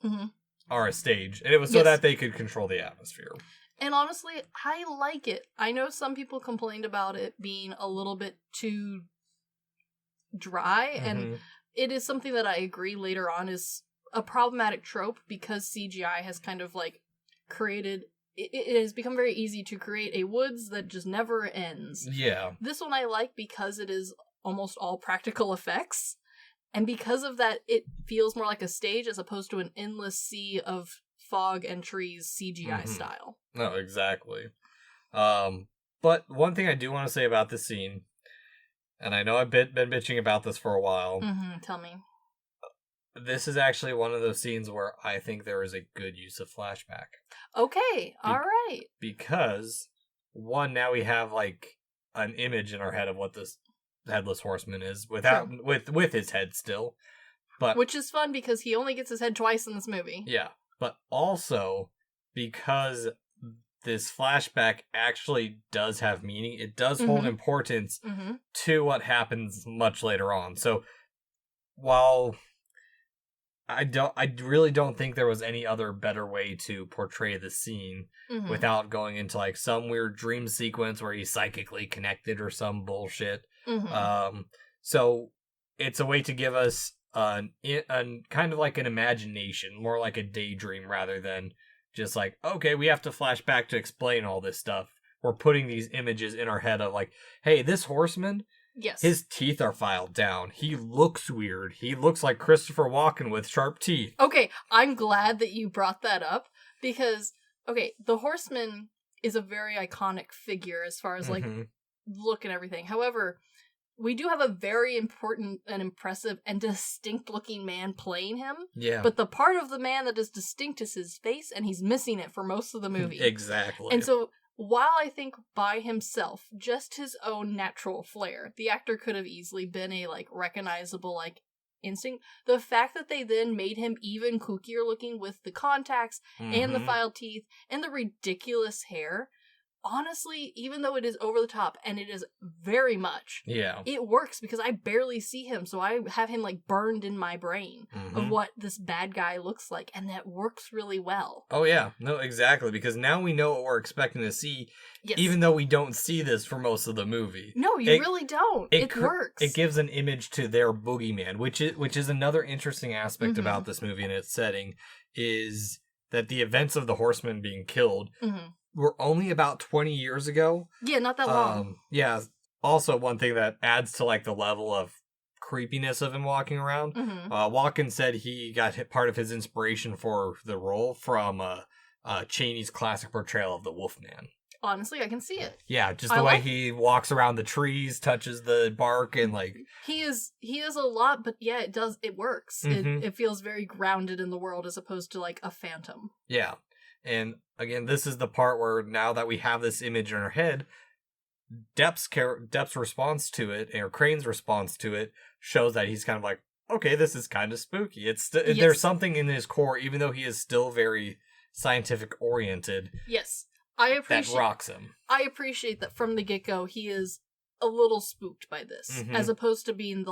are a stage. And it was so that they could control the atmosphere. And honestly, I like it. I know some people complained about it being a little bit too dry, and it is something that I agree later on is a problematic trope because CGI has kind of like created... It has become very easy to create a woods that just never ends. Yeah. This one I like because it is almost all practical effects, and because of that, it feels more like a stage as opposed to an endless sea of fog and trees CGI style. No, exactly. But one thing I do want to say about this scene, and I know I've been bitching about this for a while. Tell me. This is actually one of those scenes where I think there is a good use of flashback. Okay, alright. Because, one, now we have, like, an image in our head of what this Headless Horseman is, with his head still. But which is fun because he only gets his head twice in this movie. Yeah, but also, because this flashback actually does have meaning, it does hold importance to what happens much later on. So, while... I really don't think there was any other better way to portray the scene without going into like some weird dream sequence where he's psychically connected or some bullshit. So it's a way to give us an kind of like an imagination, more like a daydream rather than just like, okay, we have to flash back to explain all this stuff. We're putting these images in our head of like, hey, this horseman, yes, his teeth are filed down. He looks weird. He looks like Christopher Walken with sharp teeth. Okay, I'm glad that you brought that up because, okay, the horseman is a very iconic figure as far as like look and everything. However, we do have a very important and impressive and distinct looking man playing him. Yeah. But the part of the man that is distinct is his face, and he's missing it for most of the movie. Exactly. And so, while I think by himself, just his own natural flair, the actor could have easily been a, like, recognizable, like, instinct, the fact that they then made him even kookier looking with the contacts and the filed teeth and the ridiculous hair, honestly, even though it is over the top, and it is very much, it works because I barely see him, so I have him, like, burned in my brain of what this bad guy looks like, and that works really well. Oh, yeah. No, exactly, because now we know what we're expecting to see, even though we don't see this for most of the movie. No, you really don't. It works. It gives an image to their boogeyman, which is another interesting aspect about this movie and its setting, is that the events of the Horseman being killed were only about 20 years ago. Yeah, not that long. Yeah. Also, one thing that adds to like the level of creepiness of him walking around. Walken said he got part of his inspiration for the role from Chaney's classic portrayal of the Wolfman. Honestly, I can see it. Yeah, just the way he walks around the trees, touches the bark, and like he is a lot, but yeah, it works. It feels very grounded in the world as opposed to like a phantom. Yeah. And again, this is the part where now that we have this image in our head, Depp's response to it, or Crane's response to it, shows that he's kind of like, okay, this is kind of spooky. There's something in his core, even though he is still very scientific oriented. Yes, that rocks him. I appreciate that from the get-go, he is a little spooked by this, as opposed to being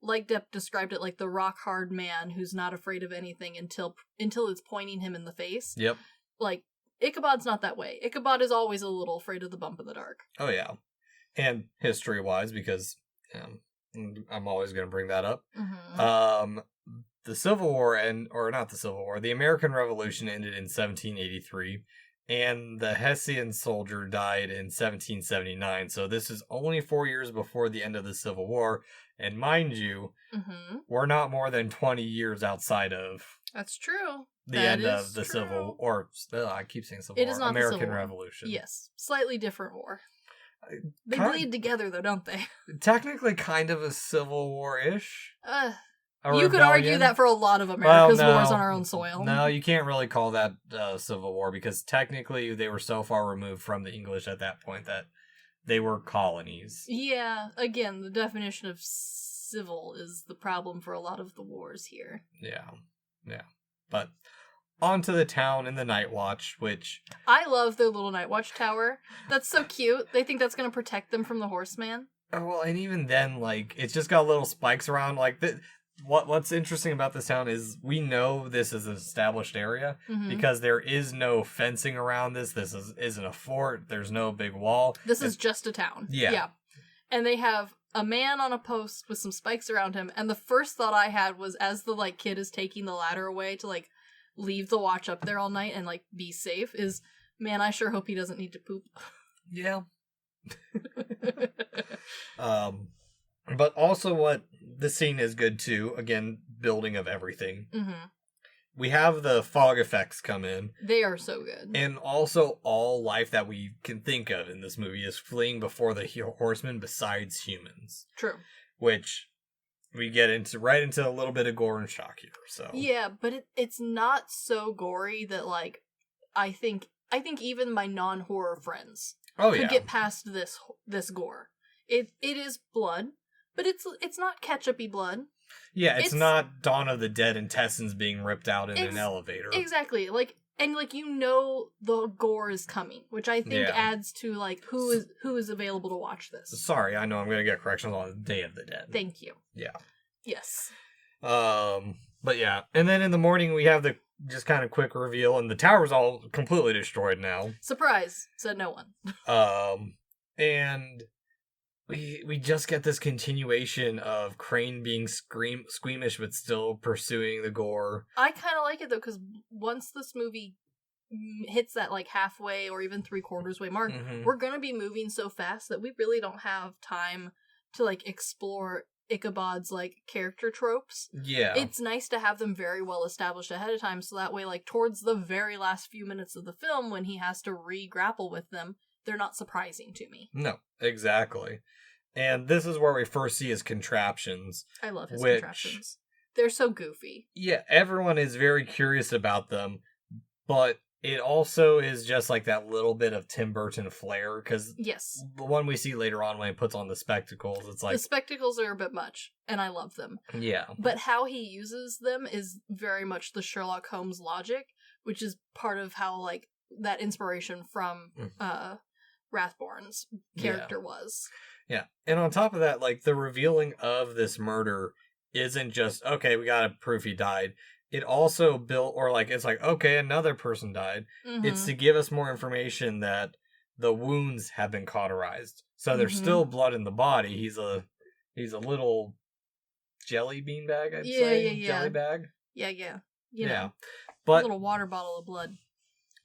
like Depp described it, like the rock-hard man who's not afraid of anything until it's pointing him in the face. Yep. Like, Ichabod's not that way. Ichabod is always a little afraid of the bump in the dark. Oh, yeah. And history-wise, because I'm always going to bring that up. The Civil War, the American Revolution ended in 1783, and the Hessian soldier died in 1779, so this is only 4 years before the end of the Civil War, and mind you, we're not more than 20 years outside of... That's true. The end of the Civil War. I keep saying Civil War. It is not American the Civil War. Revolution. Yes. Slightly different war. They bleed together, though, don't they? Technically kind of a Civil War-ish. You could argue that for a lot of America's wars on our own soil. No, you can't really call that Civil War, because technically they were so far removed from the English at that point that they were colonies. Yeah, again, the definition of civil is the problem for a lot of the wars here. Yeah. But on to the town and the Night Watch, which... I love their little Night Watch tower. That's so cute. They think that's going to protect them from the Horseman. Oh, well, and even then, like, it's just got little spikes around. Like, what's interesting about this town is we know this is an established area because there is no fencing around this. This isn't a fort. There's no big wall. This is just a town. Yeah. And they have a man on a post with some spikes around him, and the first thought I had was, as the, like, kid is taking the ladder away to, like, leave the watch up there all night and, like, be safe, is, man, I sure hope he doesn't need to poop. Yeah. But also what the scene is good too, again, building of everything. Mm-hmm. We have the fog effects come in. They are so good. And also all life that we can think of in this movie is fleeing before the horsemen besides humans. True. Which we get into a little bit of gore and shock here. So yeah, but it's not so gory that, like, I think even my non-horror friends could get past this gore. It is blood, but it's not ketchup-y blood. Yeah, it's not Dawn of the Dead intestines being ripped out in an elevator. Exactly. Like, and like, you know, the gore is coming, which I think adds to, like, who is available to watch this. Sorry, I know I'm going to get corrections on Day of the Dead. Thank you. Yeah. Yes. But yeah, and then in the morning we have the just kind of quick reveal, and the tower's all completely destroyed now. Surprise, said no one. And we just get this continuation of Crane being squeamish but still pursuing the gore. I kind of like it though, because once this movie hits that, like, halfway or even 3/4 way mark, we're gonna be moving so fast that we really don't have time to, like, explore Ichabod's, like, character tropes. Yeah. It's nice to have them very well established ahead of time, so that way, like, towards the very last few minutes of the film, when he has to re-grapple with them, they're not surprising to me. No, exactly. And this is where we first see his contraptions. I love his contraptions. They're so goofy. Yeah, everyone is very curious about them, but it also is just like that little bit of Tim Burton flair, because yes, the one we see later on when he puts on the spectacles, it's like... The spectacles are a bit much, and I love them. Yeah. But how he uses them is very much the Sherlock Holmes logic, which is part of how, like, that inspiration from Rathbone's character was. Yeah, and on top of that, like, the revealing of this murder isn't just, okay, we gotta prove he died. It also built, or like, it's like, okay, another person died. It's to give us more information that the wounds have been cauterized. So there's still blood in the body. He's a little jelly bean bag, I'd say. Yeah. Jelly bag. Yeah. You know, but a little water bottle of blood.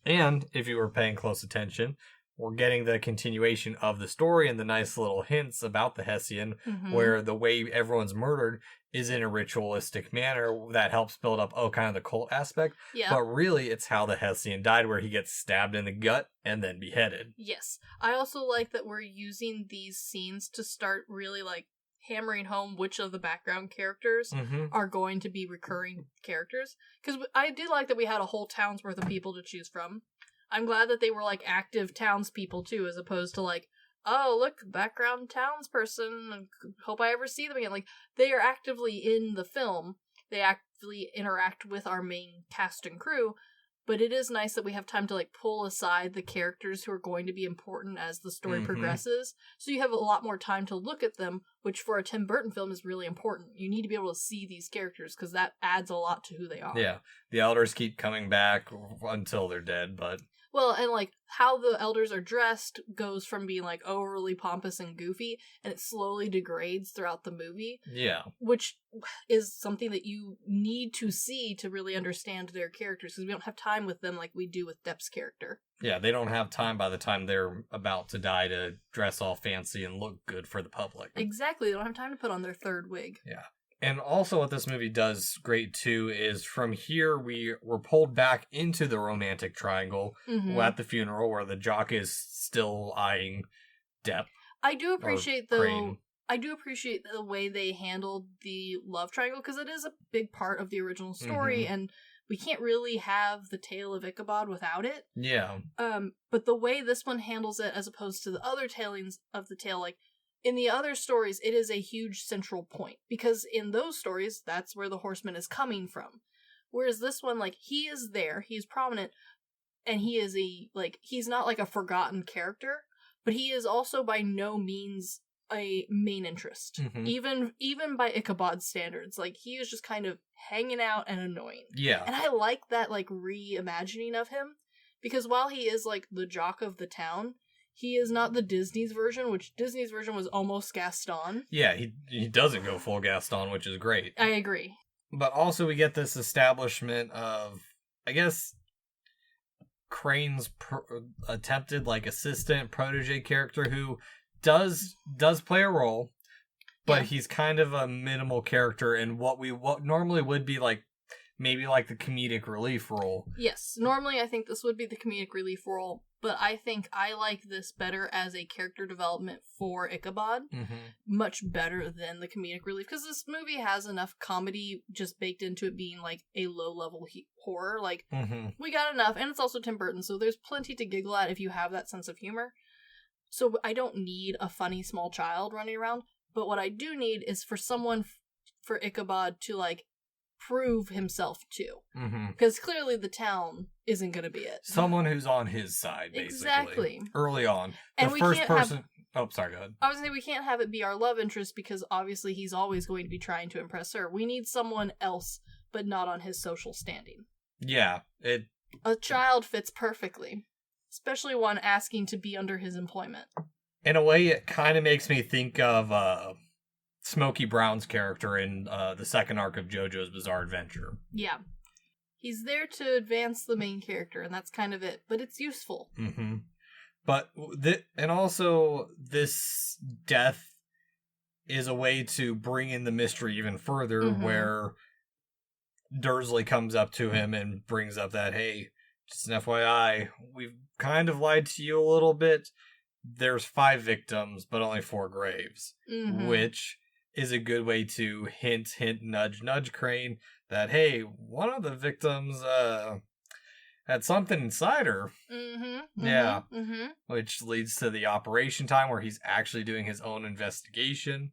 And if you were paying close attention, we're getting the continuation of the story and the nice little hints about the Hessian, where the way everyone's murdered is in a ritualistic manner that helps build up, kind of the cult aspect. Yeah. But really, it's how the Hessian died, where he gets stabbed in the gut and then beheaded. Yes. I also like that we're using these scenes to start really, like, hammering home which of the background characters are going to be recurring characters. Because I did like that we had a whole town's worth of people to choose from. I'm glad that they were, like, active townspeople, too, as opposed to, like, oh, look, background townsperson, hope I ever see them again. Like, they are actively in the film. They actively interact with our main cast and crew, but it is nice that we have time to, like, pull aside the characters who are going to be important as the story progresses, so you have a lot more time to look at them, which for a Tim Burton film is really important. You need to be able to see these characters, because that adds a lot to who they are. Yeah, the elders keep coming back until they're dead, but... Well, and, like, how the elders are dressed goes from being, like, overly pompous and goofy, and it slowly degrades throughout the movie. Yeah. Which is something that you need to see to really understand their characters, because we don't have time with them like we do with Depp's character. Yeah, they don't have time by the time they're about to die to dress all fancy and look good for the public. Exactly, they don't have time to put on their third wig. Yeah. And also what this movie does great, too, is from here we were pulled back into the romantic triangle at the funeral, where the jock is still eyeing Depp. I do appreciate, though, the way they handled the love triangle, because it is a big part of the original story, and we can't really have the tale of Ichabod without it. Yeah. But the way this one handles it, as opposed to the other tellings of the tale, like, in the other stories, it is a huge central point, because in those stories, that's where the horseman is coming from. Whereas this one, like, he is there, he's prominent, and he is he's not like a forgotten character, but he is also by no means a main interest. Even by Ichabod's standards. Like, he is just kind of hanging out and annoying. Yeah. And I like that, like, reimagining of him, because while he is, like, the jock of the town, He is not the Disney's version, which Disney's version was almost Gaston. Yeah, he doesn't go full Gaston, which is great. I agree. But also we get this establishment of, I guess, Crane's attempted like assistant protege character who does play a role, but he's kind of a minimal character in what normally would be like maybe like the comedic relief role. Yes, normally I think this would be the comedic relief role, but I think I like this better as a character development for Ichabod, much better than the comedic relief, because this movie has enough comedy just baked into it being like a low-level horror. Like, we got enough, and it's also Tim Burton, so there's plenty to giggle at if you have that sense of humor. So I don't need a funny small child running around, but what I do need is for someone, for Ichabod to like, prove himself to, because clearly the town isn't going to be it. Someone who's on his side, basically. Exactly. Early on, and the we first can't person. Oh, sorry. Go ahead. I was gonna say we can't have it be our love interest because obviously he's always going to be trying to impress her. We need someone else, but not on his social standing. Yeah, a child fits perfectly, especially one asking to be under his employment. In a way, it kind of makes me think of Smokey Brown's character in the second arc of JoJo's Bizarre Adventure. Yeah. He's there to advance the main character, and that's kind of it. But it's useful. But, and also, this death is a way to bring in the mystery even further, where Dursley comes up to him and brings up that, hey, just an FYI, we've kind of lied to you a little bit. There's 5 victims, but only 4 graves. Which is a good way to hint, nudge Crane that, hey, one of the victims had something inside her. Which leads to the operation time where he's actually doing his own investigation.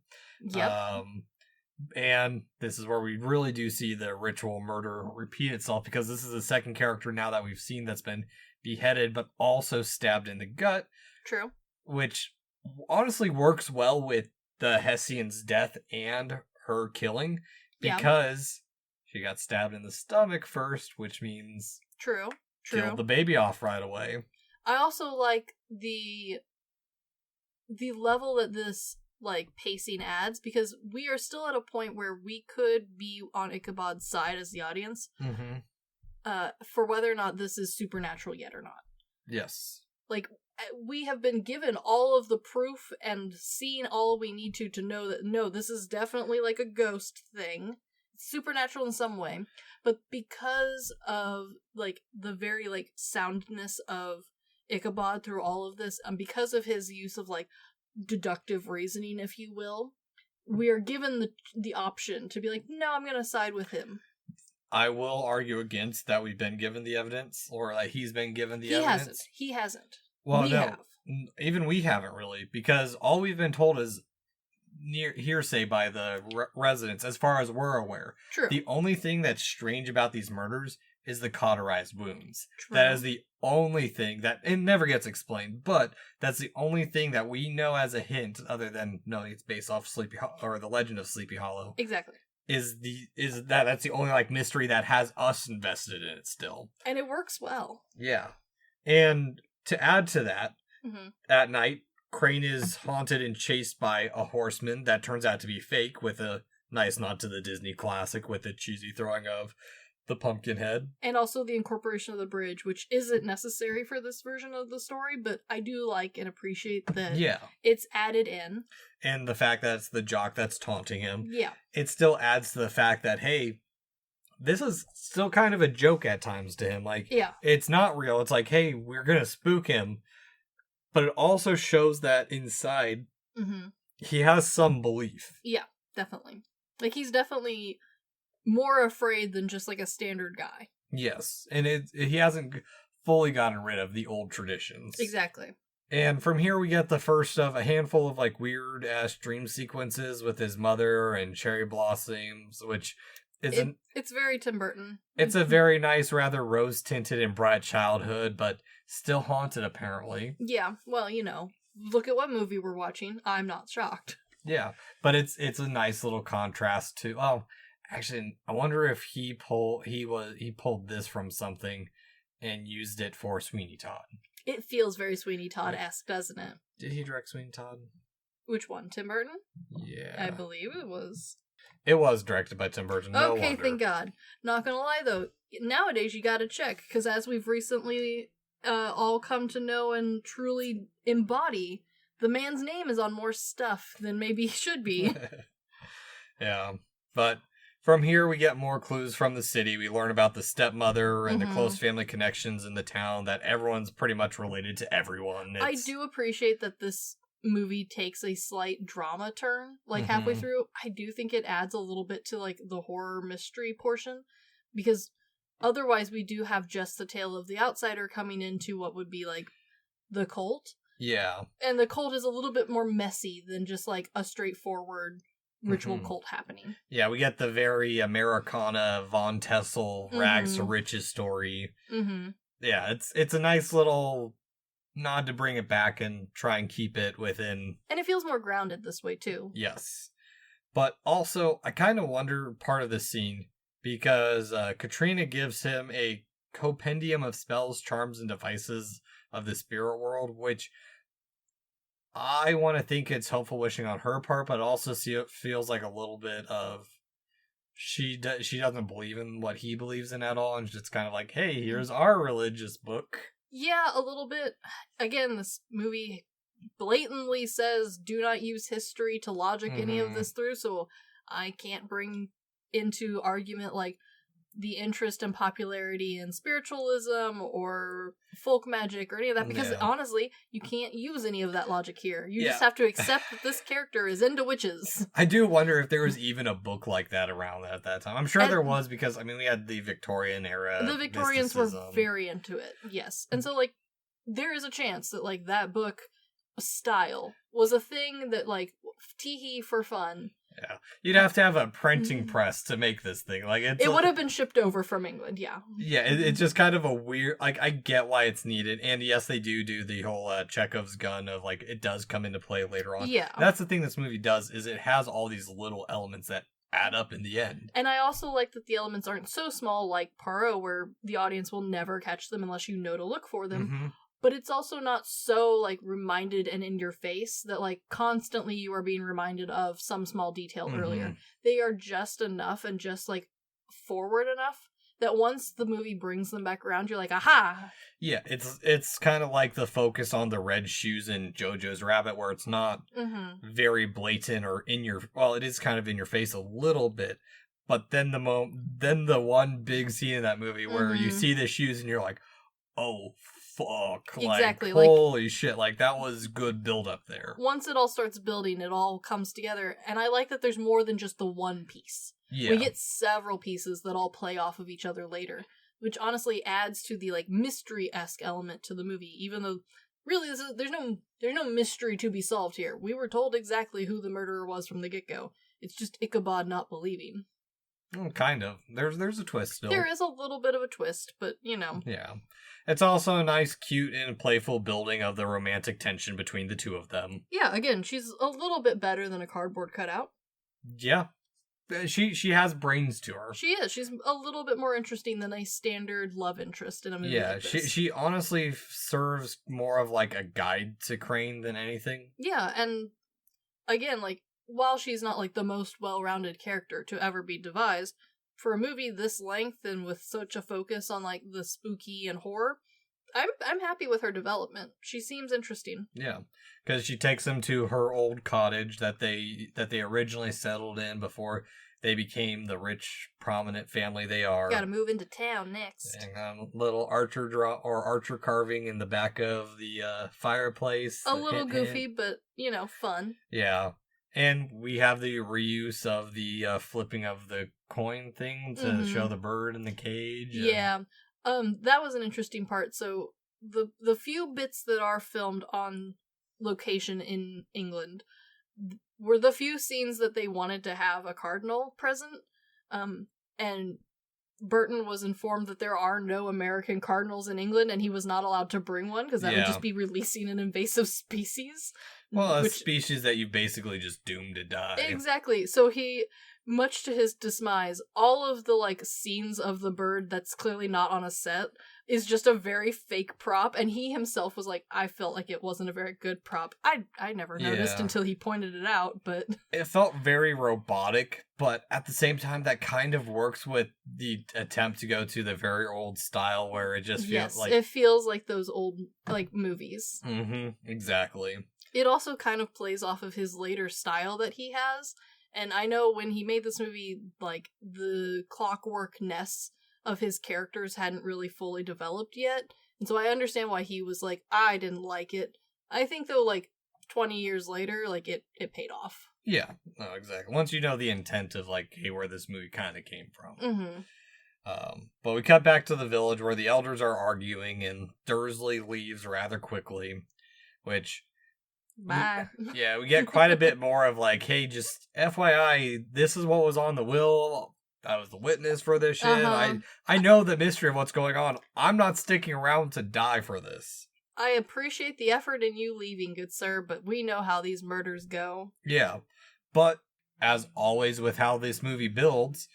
And this is where we really do see the ritual murder repeat itself, because this is the second character now that we've seen that's been beheaded, but also stabbed in the gut. True. Which honestly works well with the Hessian's death and her killing, because she got stabbed in the stomach first, which means killed the baby off right away. I also like the level that this like pacing adds, because we are still at a point where we could be on Ichabod's side as the audience, for whether or not this is supernatural yet or not. Yes. Like, we have been given all of the proof and seen all we need to know that, no, this is definitely like a ghost thing. It's supernatural in some way. But because of, like, the very, like, soundness of Ichabod through all of this, and because of his use of, like, deductive reasoning, if you will, we are given the option to be like, no, I'm going to side with him. I will argue against that we've been given the evidence, or like he's been given the evidence. He hasn't. Well, we have. Even we haven't really, because all we've been told is hearsay by the residents, as far as we're aware. True. The only thing that's strange about these murders is the cauterized wounds. True. That is the only thing that, it never gets explained, but that's the only thing that we know as a hint, other than knowing it's based off or the Legend of Sleepy Hollow. Exactly. That's the only like mystery that has us invested in it still. And it works well. Yeah. And to add to that, at night, Crane is haunted and chased by a horseman that turns out to be fake, with a nice nod to the Disney classic with the cheesy throwing of the pumpkin head. And also the incorporation of the bridge, which isn't necessary for this version of the story, but I do like and appreciate that it's added in. And the fact that it's the jock that's taunting him. Yeah. It still adds to the fact that, hey, this is still kind of a joke at times to him. Like, it's not real. It's like, hey, we're going to spook him. But it also shows that inside, he has some belief. Yeah, definitely. Like, he's definitely more afraid than just like a standard guy. Yes. And he hasn't fully gotten rid of the old traditions. Exactly. And from here we get the first of a handful of like weird ass dream sequences with his mother and cherry blossoms, which is it's very Tim Burton. It's a very nice, rather rose tinted and bright childhood, but still haunted apparently. Yeah, well, you know, look at what movie we're watching. I'm not shocked. Yeah, but it's a nice little contrast to. Oh, actually, I wonder if he pulled this from something and used it for Sweeney Todd. It feels very Sweeney Todd-esque, doesn't it? Did he direct Sweeney Todd? Which one? Tim Burton? Yeah. I believe it was. It was directed by Tim Burton. No Okay, wonder. thank God. Not gonna lie, though, nowadays you gotta check, because as we've recently all come to know and truly embody, the man's name is on more stuff than maybe he should be. Yeah, but from here we get more clues from the city. We learn about the stepmother and the close family connections in the town, that everyone's pretty much related to everyone. I do appreciate that this movie takes a slight drama turn, like halfway through. I do think it adds a little bit to like the horror mystery portion, because otherwise we do have just the tale of the outsider coming into what would be like the cult. Yeah. And the cult is a little bit more messy than just like a straightforward ritual cult happening. Yeah, we get the very Americana Von Tessel rags to riches story. Yeah, it's a nice little nod to bring it back and try and keep it within. And it feels more grounded this way too. Yes. But also, I kind of wonder part of this scene, because Katrina gives him a compendium of spells, charms, and devices of the spirit world, which I want to think it's helpful wishing on her part, but also it feels like a little bit of she doesn't believe in what he believes in at all, and just kind of like, hey, here's our religious book. Yeah, a little bit. Again, this movie blatantly says do not use history to logic any of this through, so I can't bring into argument like the interest and popularity in spiritualism or folk magic or any of that, because honestly, you can't use any of that logic here. You just have to accept that this character is into witches. I do wonder if there was even a book like that around at that time. I'm sure there was, because, I mean, we had the Victorian era. The Victorians were very into it, yes. And so, like, there is a chance that, like, that book style was a thing that, like, tee-hee for fun. Yeah, you'd have to have a printing press to make this thing. Like it would have been shipped over from England, yeah. Yeah, it's just kind of a weird. Like, I get why it's needed, and yes, they do the whole Chekhov's gun of like it does come into play later on. Yeah, that's the thing this movie does, is it has all these little elements that add up in the end. And I also like that the elements aren't so small like Poirot, where the audience will never catch them unless you know to look for them. But it's also not so, like, reminded and in your face that, like, constantly you are being reminded of some small detail earlier. They are just enough and just, like, forward enough that once the movie brings them back around, you're like, aha! Yeah, it's kind of like the focus on the red shoes in Jojo's Rabbit, where it's not very blatant or in your... Well, it is kind of in your face a little bit, but then the one big scene in that movie where you see the shoes and you're like, oh, fuck. Exactly. Like, holy shit. Like, that was good build up there. Once it all starts building, it all comes together. And I like that there's more than just the one piece. Yeah. We get several pieces that all play off of each other later, which honestly adds to the, like, mystery-esque element to the movie, even though, really, there's no mystery to be solved here. We were told exactly who the murderer was from the get-go. It's just Ichabod not believing. Kind of. There's a twist still. There is a little bit of a twist, but, you know. Yeah. It's also a nice, cute, and playful building of the romantic tension between the two of them. Yeah, again, she's a little bit better than a cardboard cutout. Yeah. She has brains to her. She is. She's a little bit more interesting than a standard love interest in a movie like this. She honestly serves more of like a guide to Crane than anything. Yeah, and again, like, while she's not like the most well-rounded character to ever be devised, for a movie this length and with such a focus on like the spooky and horror, I'm happy with her development. She seems interesting. Yeah, because she takes them to her old cottage that they originally settled in before they became the rich, prominent family they are. Gotta move into town next. And little archer carving in the back of the fireplace. A little goofy, but you know, fun. Yeah. And we have the reuse of the flipping of the coin thing to show the bird in the cage. Yeah. That was an interesting part. So the few bits that are filmed on location in England were the few scenes that they wanted to have a cardinal present. And Burton was informed that there are no American cardinals in England, and he was not allowed to bring one because that would just be releasing an invasive species. Well, a species that you basically just doomed to die. Exactly. So he, much to his demise, all of the, like, scenes of the bird that's clearly not on a set is just a very fake prop, and he himself was like, I felt like it wasn't a very good prop. I never noticed until he pointed it out, but... It felt very robotic, but at the same time, that kind of works with the attempt to go to the very old style where it just feels like... it feels like those old, like, movies. Mm-hmm, exactly. It also kind of plays off of his later style that he has, and I know when he made this movie, like, the clockworkness of his characters hadn't really fully developed yet, and so I understand why he was like, I didn't like it. I think, though, like, 20 years later, like, it paid off. Yeah, no, exactly. Once you know the intent of, like, hey, where this movie kind of came from. Mm-hmm. But we cut back to the village where the elders are arguing, and Dursley leaves rather quickly, which... Bye. Yeah, we get quite a bit more of like, hey, just FYI, this is what was on the will. I was the witness for this shit. I know the mystery of what's going on. I'm not sticking around to die for this. I appreciate the effort in you leaving, good sir, but we know how these murders go. Yeah, but as always with how this movie builds,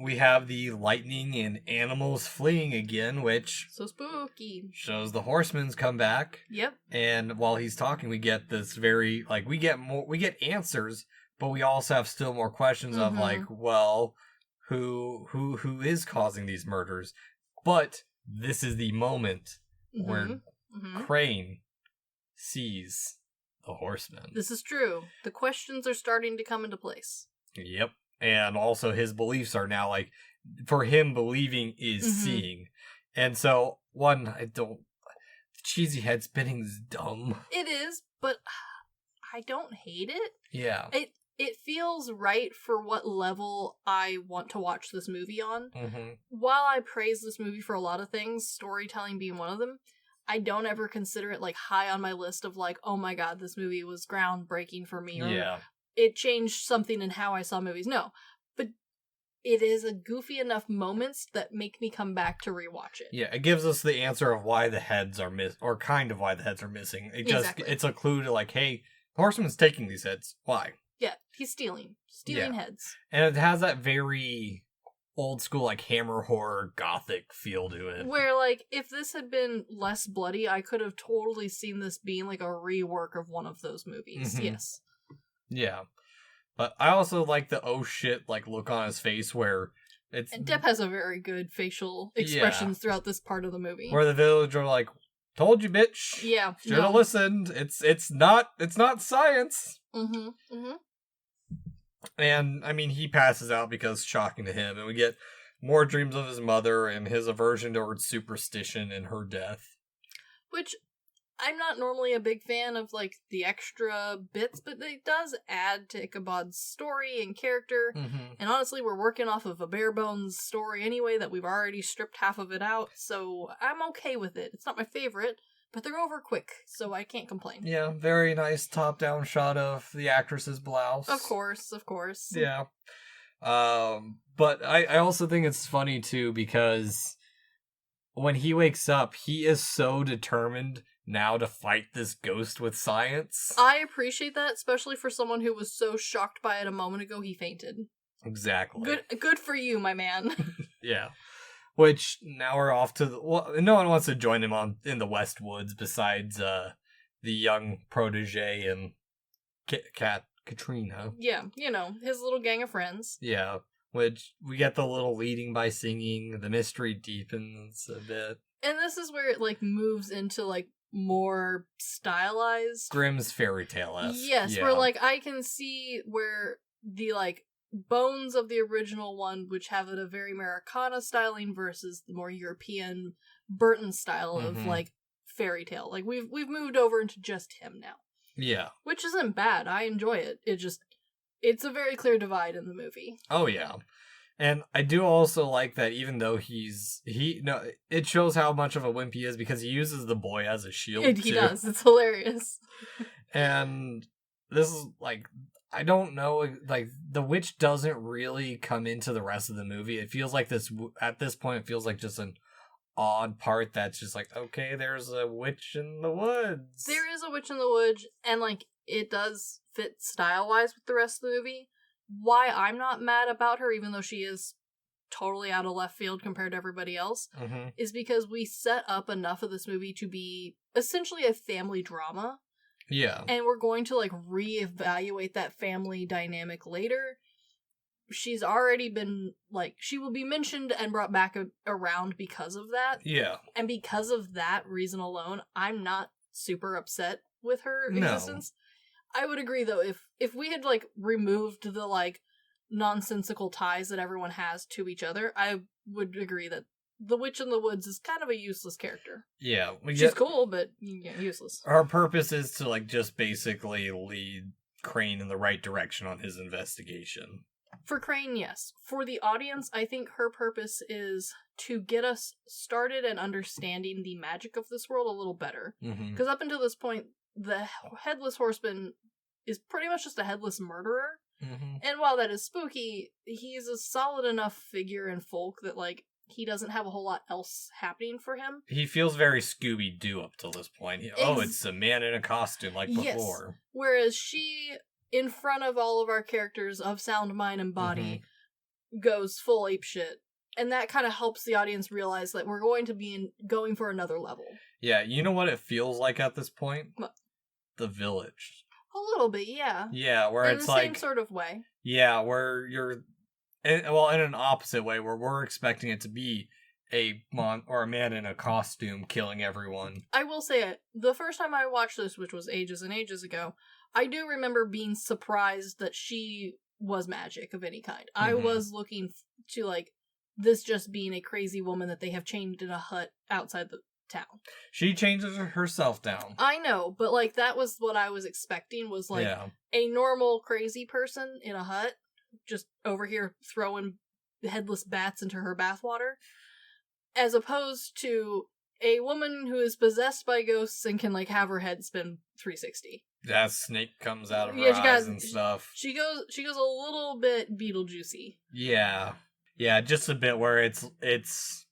we have the lightning and animals fleeing again, which... So spooky. Shows the horsemen's come back. Yep. And while he's talking, we get this very, like, we get answers, but we also have still more questions of, like, well, who is causing these murders? But this is the moment where Crane sees the horsemen. This is true. The questions are starting to come into place. Yep. And also his beliefs are now, like, for him, believing is seeing. And so, the cheesy head spinning is dumb. It is, but I don't hate it. Yeah. It feels right for what level I want to watch this movie on. While I praise this movie for a lot of things, storytelling being one of them, I don't ever consider it, like, high on my list of, like, oh my god, this movie was groundbreaking for me. Or, it changed something in how I saw movies. No, but it is a goofy enough moments that make me come back to rewatch it. Yeah, it gives us the answer of why the heads are or kind of why the heads are missing. It's a clue to like, hey, the horseman's taking these heads. Why? Yeah, he's stealing heads. And it has that very old school, like, Hammer horror gothic feel to it. Where, like, if this had been less bloody, I could have totally seen this being like a rework of one of those movies. Yes. Yeah. But I also like the oh shit, like, look on his face where it's... And Depp has a very good facial expressions throughout this part of the movie. Where the village are like, told you, bitch. Yeah. Should have listened. It's not science. And, I mean, he passes out because shocking to him. And we get more dreams of his mother and his aversion towards superstition and her death. Which... I'm not normally a big fan of, like, the extra bits, but it does add to Ichabod's story and character. And honestly, we're working off of a bare bones story anyway that we've already stripped half of it out, so I'm okay with it. It's not my favorite, but they're over quick, so I can't complain. Yeah, very nice top-down shot of the actress's blouse. Of course. Yeah. But I also think it's funny, too, because when he wakes up, he is so determined now to fight this ghost with science. I appreciate that, especially for someone who was so shocked by it a moment ago he fainted. Exactly. Good for you, my man. Yeah. Which, now we're off to no one wants to join him in the West Woods besides the young protege and Katrina. Yeah, you know, his little gang of friends. Yeah. Which, we get the little leading by singing, the mystery deepens a bit. And this is where it, like, moves into, like, more stylized Grimm's fairy tale-esque. Yes, where, like, I can see where the, like, bones of the original one, which have a very Americana styling versus the more European Burton style of, like, fairy tale. Like, we've moved over into just him now. Yeah. Which isn't bad. I enjoy it. It's a very clear divide in the movie. Oh, yeah. And I do also like that even though it shows how much of a wimp he is because he uses the boy as a shield, He does. It's hilarious. And this is, like, I don't know, like, the witch doesn't really come into the rest of the movie. It feels like at this point, it feels like just an odd part that's just like, okay, there's a witch in the woods. There is a witch in the woods, and, like, it does fit style-wise with the rest of the movie. Why I'm not mad about her, even though she is totally out of left field compared to everybody else, is because we set up enough of this movie to be essentially a family drama. Yeah. And we're going to, like, reevaluate that family dynamic later. She's already been, like, she will be mentioned and brought back around because of that. Yeah. And because of that reason alone, I'm not super upset with her existence. I would agree, though, if we had, like, removed the, like, nonsensical ties that everyone has to each other, I would agree that the Witch in the Woods is kind of a useless character. Yeah. She's cool, but useless. Our purpose is to, like, just basically lead Crane in the right direction on his investigation. For Crane, yes. For the audience, I think her purpose is to get us started and understanding the magic of this world a little better. Because up until this point, the Headless Horseman is pretty much just a headless murderer. And while that is spooky, he's a solid enough figure in folk that, like, he doesn't have a whole lot else happening for him. He feels very Scooby-Doo up till this point. It's a man in a costume like before. Yes. Whereas she, in front of all of our characters of sound, mind, and body, goes full apeshit. And that kind of helps the audience realize that we're going to be going for another level. Yeah, you know what it feels like at this point? What? The Village. A little bit, yeah. Yeah, where it's like... In the same sort of way. Yeah, where you're... in an opposite way, where we're expecting it to be a man in a costume killing everyone. I will say it. The first time I watched this, which was ages and ages ago, I do remember being surprised that she was magic of any kind. I was looking to, like, this just being a crazy woman that they have chained in a hut outside the town. She changes herself down. I know, but, like, that was what I was expecting, was, like, a normal crazy person in a hut, just over here throwing headless bats into her bathwater, as opposed to a woman who is possessed by ghosts and can, like, have her head spin 360. That snake comes out of her eyes and stuff. She goes a little bit Beetlejuicy. Yeah. Yeah, just a bit where it's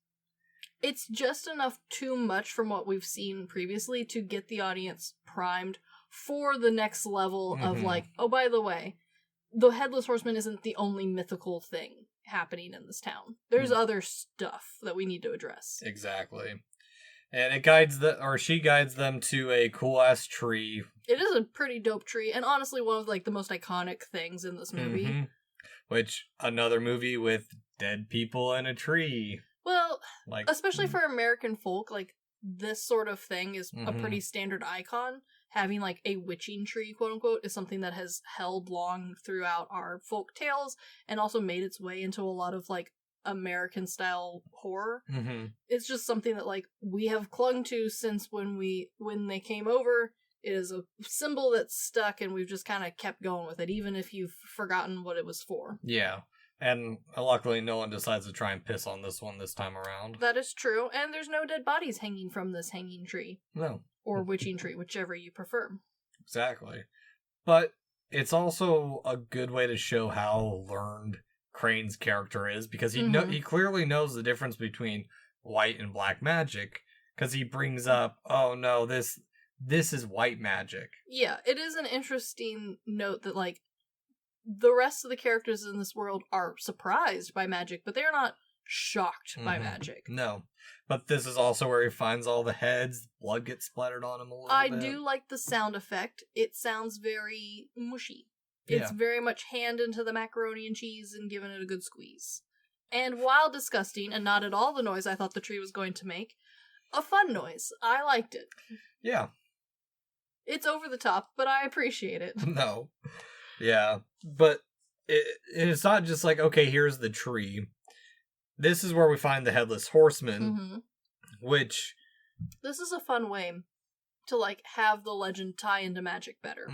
just enough too much from what we've seen previously to get the audience primed for the next level of, like, oh, by the way, the Headless Horseman isn't the only mythical thing happening in this town. There's other stuff that we need to address. Exactly. And she guides them to a cool-ass tree. It is a pretty dope tree, and honestly one of, like, the most iconic things in this movie. Which, another movie with dead people in a tree. Well, like, especially for American folk, like, this sort of thing is a pretty standard icon. Having, like, a witching tree, quote-unquote, is something that has held long throughout our folk tales, and also made its way into a lot of, like, American-style horror. It's just something that, like, we have clung to since when they came over. It is a symbol that's stuck, and we've just kind of kept going with it, even if you've forgotten what it was for. Yeah. And luckily no one decides to try and piss on this one this time around. That is true, and there's no dead bodies hanging from this hanging tree. No. Or witching tree, whichever you prefer. Exactly. But it's also a good way to show how learned Crane's character is, because he clearly knows the difference between white and black magic, because he brings up, oh no, this is white magic. Yeah, it is an interesting note that, like, the rest of the characters in this world are surprised by magic, but they're not shocked by magic. No. But this is also where he finds all the heads, blood gets splattered on him a little bit. I do like the sound effect. It sounds very mushy. It's very much hand into the macaroni and cheese and giving it a good squeeze. And while disgusting, and not at all the noise I thought the tree was going to make, a fun noise. I liked it. Yeah. It's over the top, but I appreciate it. No. Yeah. But it's not just like, okay, here's the tree. This is where we find the Headless Horseman, which... This is a fun way to, like, have the legend tie into magic better.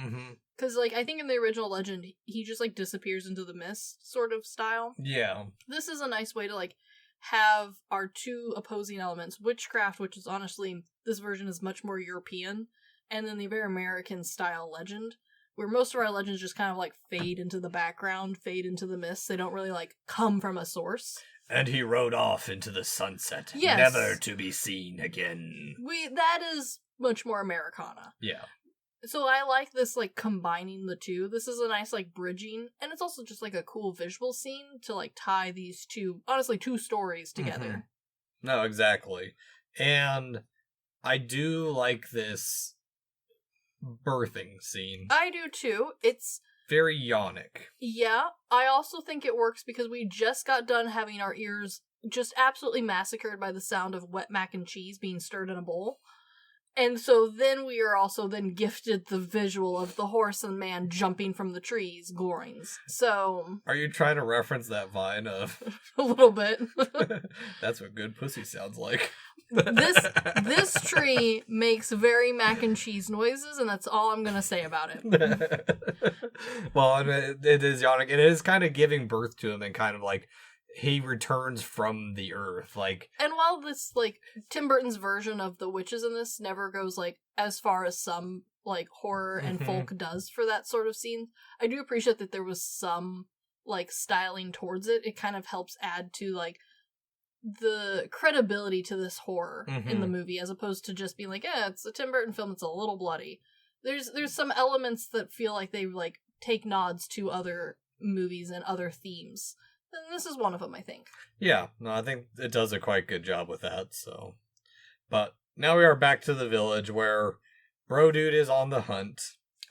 Because, like, I think in the original legend, he just, like, disappears into the mist sort of style. Yeah. This is a nice way to, like, have our two opposing elements. Witchcraft, which is honestly, this version is much more European, and then the very American style legend, where most of our legends just kind of, like, fade into the background, fade into the mist. They don't really, like, come from a source. And he rode off into the sunset, never to be seen again. That is much more Americana. Yeah. So I like this, like, combining the two. This is a nice, like, bridging, and it's also just, like, a cool visual scene to, like, tie these two stories together. No, exactly. And I do like this birthing scene. I do, too. It's very yonic. Yeah, I also think it works because we just got done having our ears just absolutely massacred by the sound of wet mac and cheese being stirred in a bowl. And so then we are also then gifted the visual of the horse and man jumping from the trees, glorings. So... Are you trying to reference that vine of... a little bit. That's what good pussy sounds like. This tree makes very mac and cheese noises, and that's all I'm going to say about it. Well, it is yawning. It is kind of giving birth to him and kind of like... he returns from the earth, like... And while this, like, Tim Burton's version of the witches in this never goes, like, as far as some, like, horror and folk does for that sort of scene, I do appreciate that there was some, like, styling towards it. It kind of helps add to, like, the credibility to this horror in the movie, as opposed to just being like, yeah, it's a Tim Burton film, it's a little bloody. There's some elements that feel like they, like, take nods to other movies and other themes. And this is one of them, I think. Yeah, no, I think it does a quite good job with that, so. But now we are back to the village where Bro Dude is on the hunt.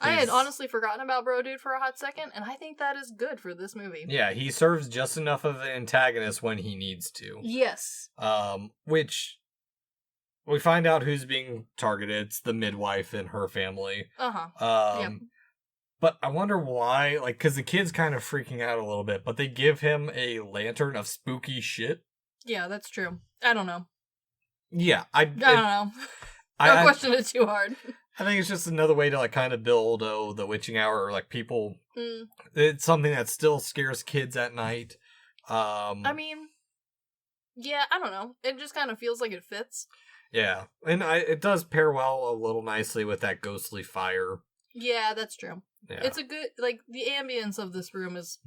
I had honestly forgotten about Bro Dude for a hot second, and I think that is good for this movie. Yeah, he serves just enough of an antagonist when he needs to. Yes. Which we find out who's being targeted. It's the midwife and her family. Yep. But I wonder why, like, because the kid's kind of freaking out a little bit, but they give him a lantern of spooky shit. Yeah, that's true. I don't know. Yeah, I don't know. Don't question it too hard. I think it's just another way to, like, kind of build, the witching hour, or, like, people... It's something that still scares kids at night. I mean, yeah, I don't know. It just kind of feels like it fits. Yeah, and it does pair well a little nicely with that ghostly fire. Yeah, that's true. Yeah. It's a good, like, the ambience of this room is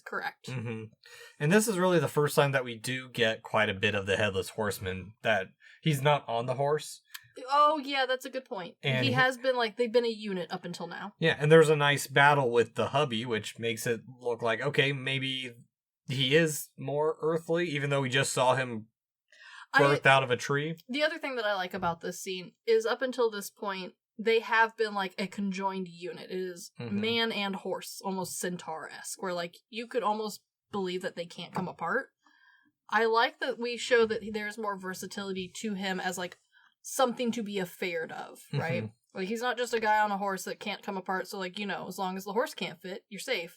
correct. And this is really the first time that we do get quite a bit of the Headless Horseman, that he's not on the horse. Oh, yeah, that's a good point. And he has been, like, they've been a unit up until now. Yeah, and there's a nice battle with the hubby, which makes it look like, okay, maybe he is more earthly, even though we just saw him birthed out of a tree. The other thing that I like about this scene is up until this point, they have been, like, a conjoined unit. It is man and horse, almost centaur-esque, where, like, you could almost believe that they can't come apart. I like that we show that there's more versatility to him as, like, something to be afraid of, right? Like, he's not just a guy on a horse that can't come apart, so, like, you know, as long as the horse can't fit, you're safe.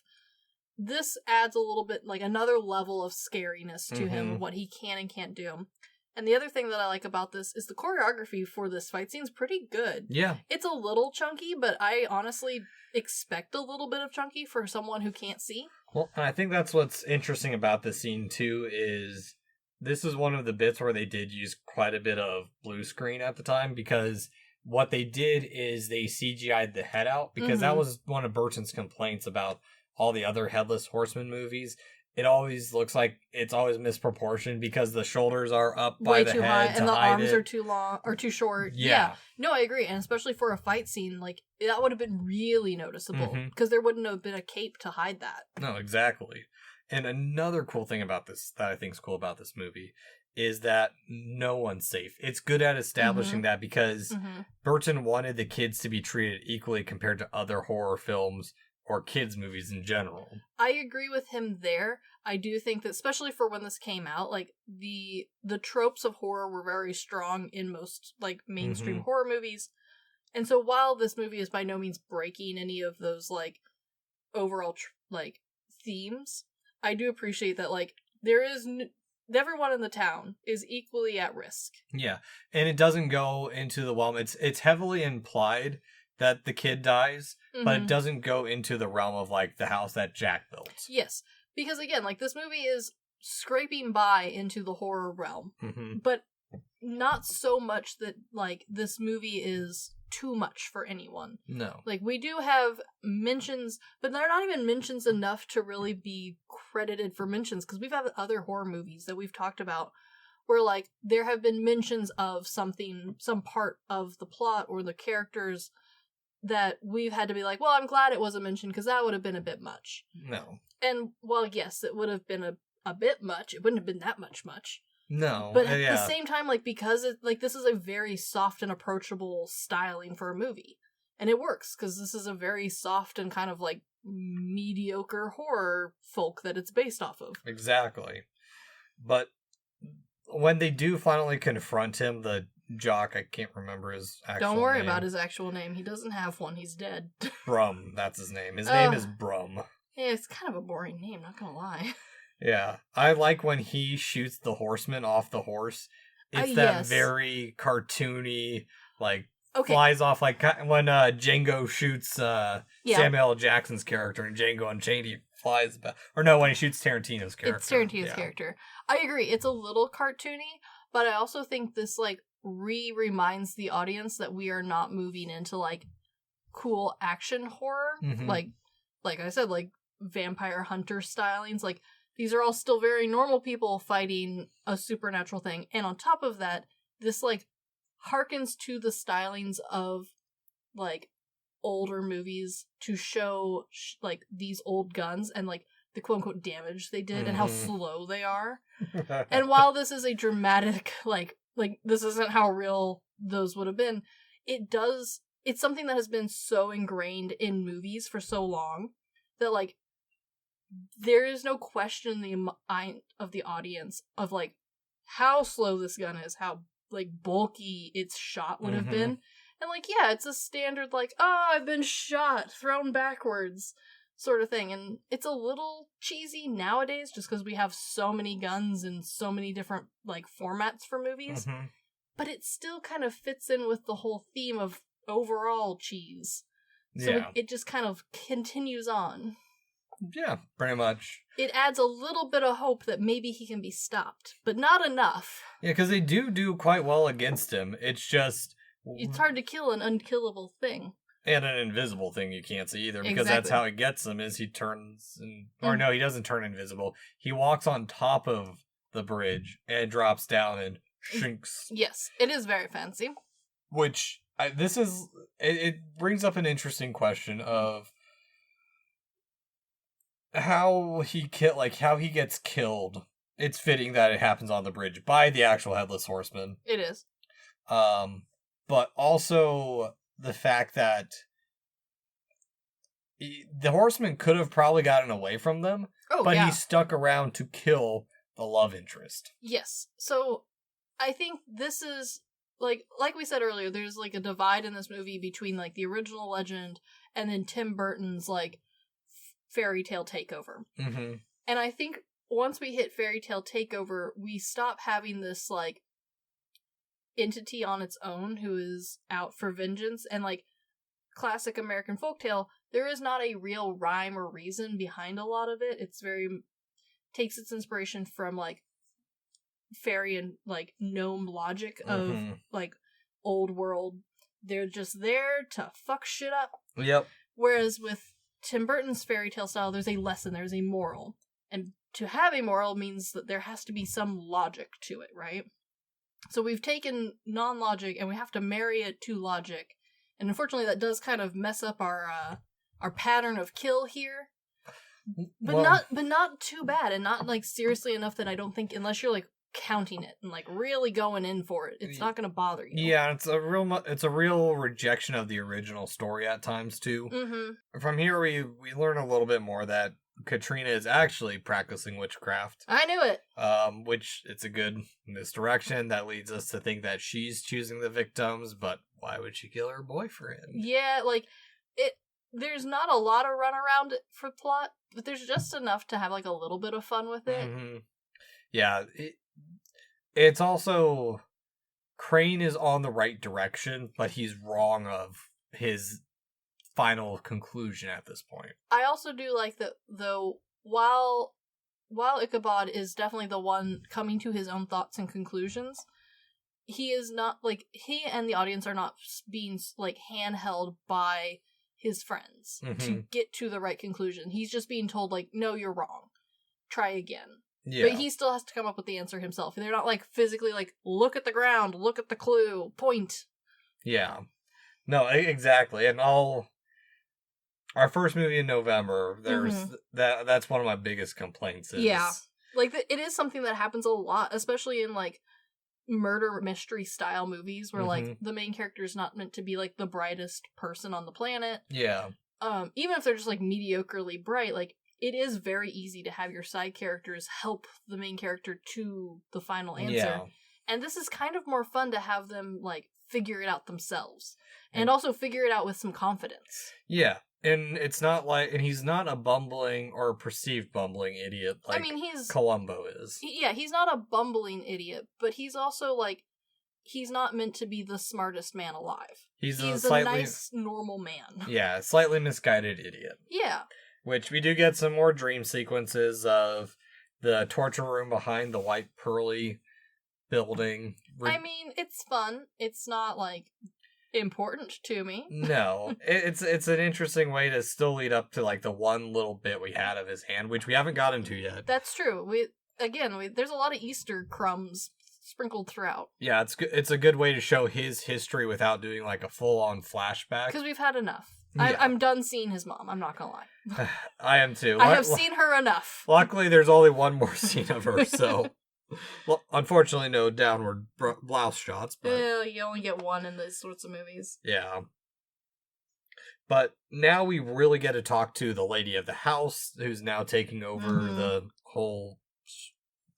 This adds a little bit, like, another level of scariness to him, what he can and can't do. And the other thing that I like about this is the choreography for this fight scene's pretty good. Yeah. It's a little chunky, but I honestly expect a little bit of chunky for someone who can't see. Well, I think that's what's interesting about this scene, too, is this is one of the bits where they did use quite a bit of blue screen at the time, because what they did is they CGI'd the head out, because that was one of Burton's complaints about all the other Headless Horseman movies. It always looks like it's always misproportioned because the shoulders are up by way the too head high, and the arms are too long or too short. Yeah. No, I agree, and especially for a fight scene, like, that would have been really noticeable because there wouldn't have been a cape to hide that. No, exactly. And another cool thing about this that I think is cool about this movie is that no one's safe. It's good at establishing that because Burton wanted the kids to be treated equally compared to other horror films or kids' movies in general. I agree with him there. I do think that, especially for when this came out, like, the tropes of horror were very strong in most, like, mainstream horror movies. And so while this movie is by no means breaking any of those, like, overall, like, themes, I do appreciate that, like, there is... everyone in the town is equally at risk. Yeah, and it doesn't go into the realm. It's heavily implied that the kid dies, but it doesn't go into the realm of, like, the house that Jack built. Yes, because again, like, this movie is scraping by into the horror realm, but not so much that, like, this movie is too much for anyone. No. Like, we do have mentions, but they're not even mentions enough to really be credited for mentions, because we've had other horror movies that we've talked about where, like, there have been mentions of something, some part of the plot or the characters that we've had to be like, well, I'm glad it wasn't mentioned, because that would have been a bit much. No. And, well, yes, it would have been a bit much. It wouldn't have been that much. No. But at the same time, like, because it, like, this is a very soft and approachable styling for a movie. And it works, because this is a very soft and kind of, like, mediocre horror folk that it's based off of. Exactly. But when they do finally confront him, the jock, I can't remember his actual name. Don't worry about his actual name. He doesn't have one. He's dead. Brum, that's his name. His name is Brum. Yeah, it's kind of a boring name, not gonna lie. Yeah. I like when he shoots the horseman off the horse. It's that very cartoony, like, flies off, like when Django shoots Samuel L. Jackson's character in Django Unchained, he flies back. Or no, when he shoots Tarantino's character. It's Tarantino's character. I agree, it's a little cartoony, but I also think this, like, reminds the audience that we are not moving into, like, cool action horror. Mm-hmm. Like I said, like, vampire hunter stylings. Like, these are all still very normal people fighting a supernatural thing. And on top of that, this, like, harkens to the stylings of, like, older movies to show, like, these old guns and, like, the quote-unquote damage they did and how slow they are. And while this is a dramatic, like, this isn't how real those would have been, it's something that has been so ingrained in movies for so long that, like, there is no question in the mind of the audience of, like, how slow this gun is, how, like, bulky its shot would have been. And, like, yeah, it's a standard, like, oh, I've been shot, thrown backwards sort of thing. And it's a little cheesy nowadays just because we have so many guns and so many different, like, formats for movies. But it still kind of fits in with the whole theme of overall cheese. So it just kind of continues on. Yeah, pretty much. It adds a little bit of hope that maybe he can be stopped, but not enough. Yeah, because they do quite well against him. It's just... It's hard to kill an unkillable thing. And an invisible thing you can't see either, because that's how it gets him, is he turns... Or no, he doesn't turn invisible. He walks on top of the bridge and drops down and shrinks. Yes, it is very fancy. Which, it brings up an interesting question of how he gets killed. It's fitting that it happens on the bridge by the actual Headless Horseman. It is. But also the fact that the Horseman could have probably gotten away from them, but he stuck around to kill the love interest. Yes. So I think this is, like we said earlier, there's, like, a divide in this movie between, like, the original legend and then Tim Burton's, like, fairy tale takeover. Mm-hmm. And I think once we hit fairy tale takeover, we stop having this, like, entity on its own who is out for vengeance. And, like, classic American folktale, there is not a real rhyme or reason behind a lot of it. It's takes its inspiration from, like, fairy and, like, gnome logic of like, old world. They're just there to fuck shit up. Yep. Whereas with Tim Burton's fairy tale style, there's a lesson, there's a moral. And to have a moral means that there has to be some logic to it, right? So we've taken non-logic and we have to marry it to logic. And unfortunately that does kind of mess up our pattern of kill here. But not too bad, and not, like, seriously enough that I don't think, unless you're, like, counting it and, like, really going in for it, it's not going to bother you. Yeah, it's a real rejection of the original story at times too. Mm-hmm. From here we learn a little bit more that Katrina is actually practicing witchcraft. I knew it. Which it's a good misdirection that leads us to think that she's choosing the victims, but why would she kill her boyfriend? Yeah, like, there's not a lot of runaround for plot, but there's just enough to have, like, a little bit of fun with it. Mm-hmm. Yeah, it's also, Crane is on the right direction, but he's wrong of his final conclusion at this point. I also do like that, though, while Ichabod is definitely the one coming to his own thoughts and conclusions, he is not, like, he and the audience are not being, like, handheld by his friends to get to the right conclusion. He's just being told, like, no, you're wrong. Try again. Yeah. But he still has to come up with the answer himself. They're not, like, physically, like, look at the ground, look at the clue, point. Yeah. No, exactly. And our first movie in November, there's that's one of my biggest complaints is... Yeah. Like, it is something that happens a lot, especially in, like, murder mystery style movies where like the main character is not meant to be like the brightest person on the planet. Yeah. Even if they're just like mediocrely bright, like it is very easy to have your side characters help the main character to the final answer. Yeah. And this is kind of more fun to have them like figure it out themselves and also figure it out with some confidence. Yeah. And it's not like, and he's not a bumbling or perceived bumbling idiot like Columbo is. He's not a bumbling idiot, but he's also like, he's not meant to be the smartest man alive. He's a nice, normal man. Yeah, slightly misguided idiot. Yeah. Which we do get some more dream sequences of the torture room behind the white pearly building. I mean, it's fun. It's not like important to me. No, it's an interesting way to still lead up to like the one little bit we had of his hand, which we haven't got into yet. That's true. There's a lot of Easter crumbs sprinkled throughout. Yeah, it's a good way to show his history without doing like a full on flashback. Because we've had enough. Yeah. I'm done seeing his mom. I'm not gonna lie. I am too. I have seen her enough. Luckily, there's only one more scene of her, so. Well, unfortunately, no downward blouse shots. But you only get one in these sorts of movies. Yeah. But now we really get to talk to the lady of the house, who's now taking over the whole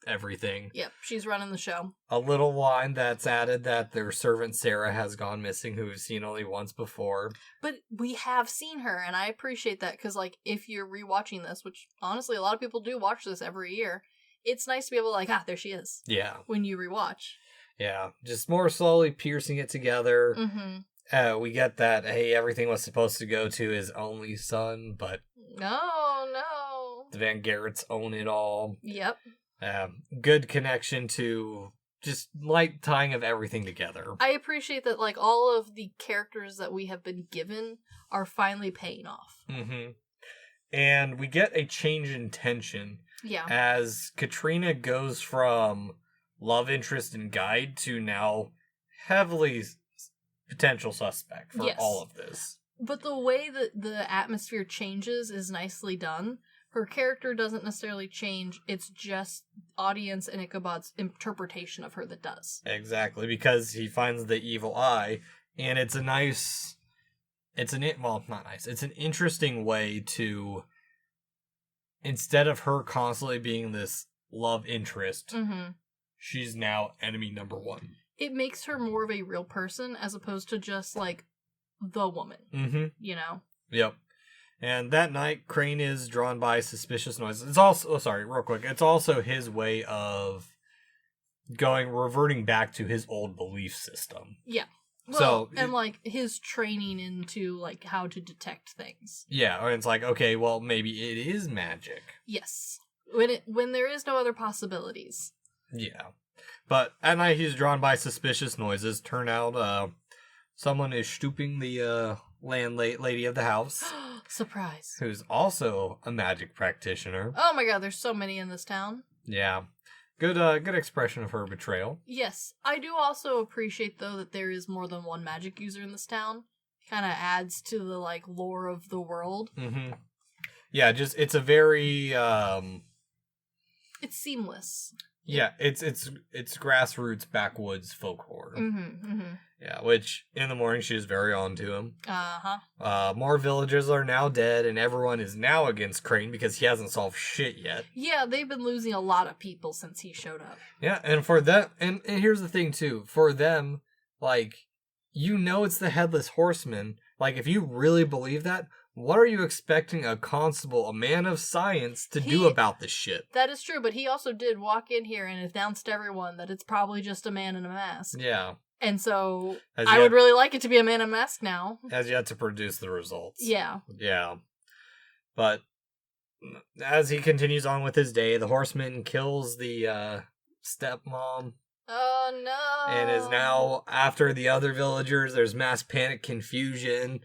everything. Yep, she's running the show. A little line that's added that their servant Sarah has gone missing, who we've seen only once before. But we have seen her, and I appreciate that, because like, if you're rewatching this, which honestly a lot of people do watch this every year, it's nice to be able to like, there she is. Yeah. When you rewatch. Yeah. Just more slowly piercing it together. We get that, hey, everything was supposed to go to his only son, but... No. The Van Garretts own it all. Yep. Good connection to just light tying of everything together. I appreciate that, like, all of the characters that we have been given are finally paying off. And we get a change in tension. Yeah. As Katrina goes from love interest and guide to now heavily potential suspect for all of this. But the way that the atmosphere changes is nicely done. Her character doesn't necessarily change. It's just audience and Ichabod's interpretation of her that does. Exactly, because he finds the evil eye, and it's an interesting way to... Instead of her constantly being this love interest, she's now enemy number one. It makes her more of a real person as opposed to just, like, the woman. You know? Yep. And that night, Crane is drawn by suspicious noises. It's also... real quick. It's also his way of reverting back to his old belief system. Yeah. Well, and, like, his training into, like, how to detect things. Yeah, or it's like, okay, well, maybe it is magic. Yes. When there is no other possibilities. Yeah. But at night, he's drawn by suspicious noises. Turn out, someone is stooping the, landlady of the house. Surprise. Who's also a magic practitioner. Oh my god, there's so many in this town. Yeah. Good expression of her betrayal. Yes. I do also appreciate, though, that there is more than one magic user in this town. Kind of adds to the, like, lore of the world. Yeah, just, it's a very, It's seamless. Yeah, it's grassroots backwoods folklore. Yeah, which in the morning she is very on to him. More villagers are now dead, and everyone is now against Crane because he hasn't solved shit yet. Yeah, they've been losing a lot of people since he showed up. Yeah, and for them, and here's the thing too, for them, like, you know it's the Headless Horseman. Like, if you really believe that, what are you expecting a constable, a man of science, to do about this shit? That is true, but he also did walk in here and announced to everyone that it's probably just a man in a mask. Yeah. And so, I would really like it to be a man in a mask now. Has yet to produce the results. Yeah. Yeah. But, as he continues on with his day, the horseman kills the, stepmom Oh no! And is now after the other villagers. There's mass panic, confusion.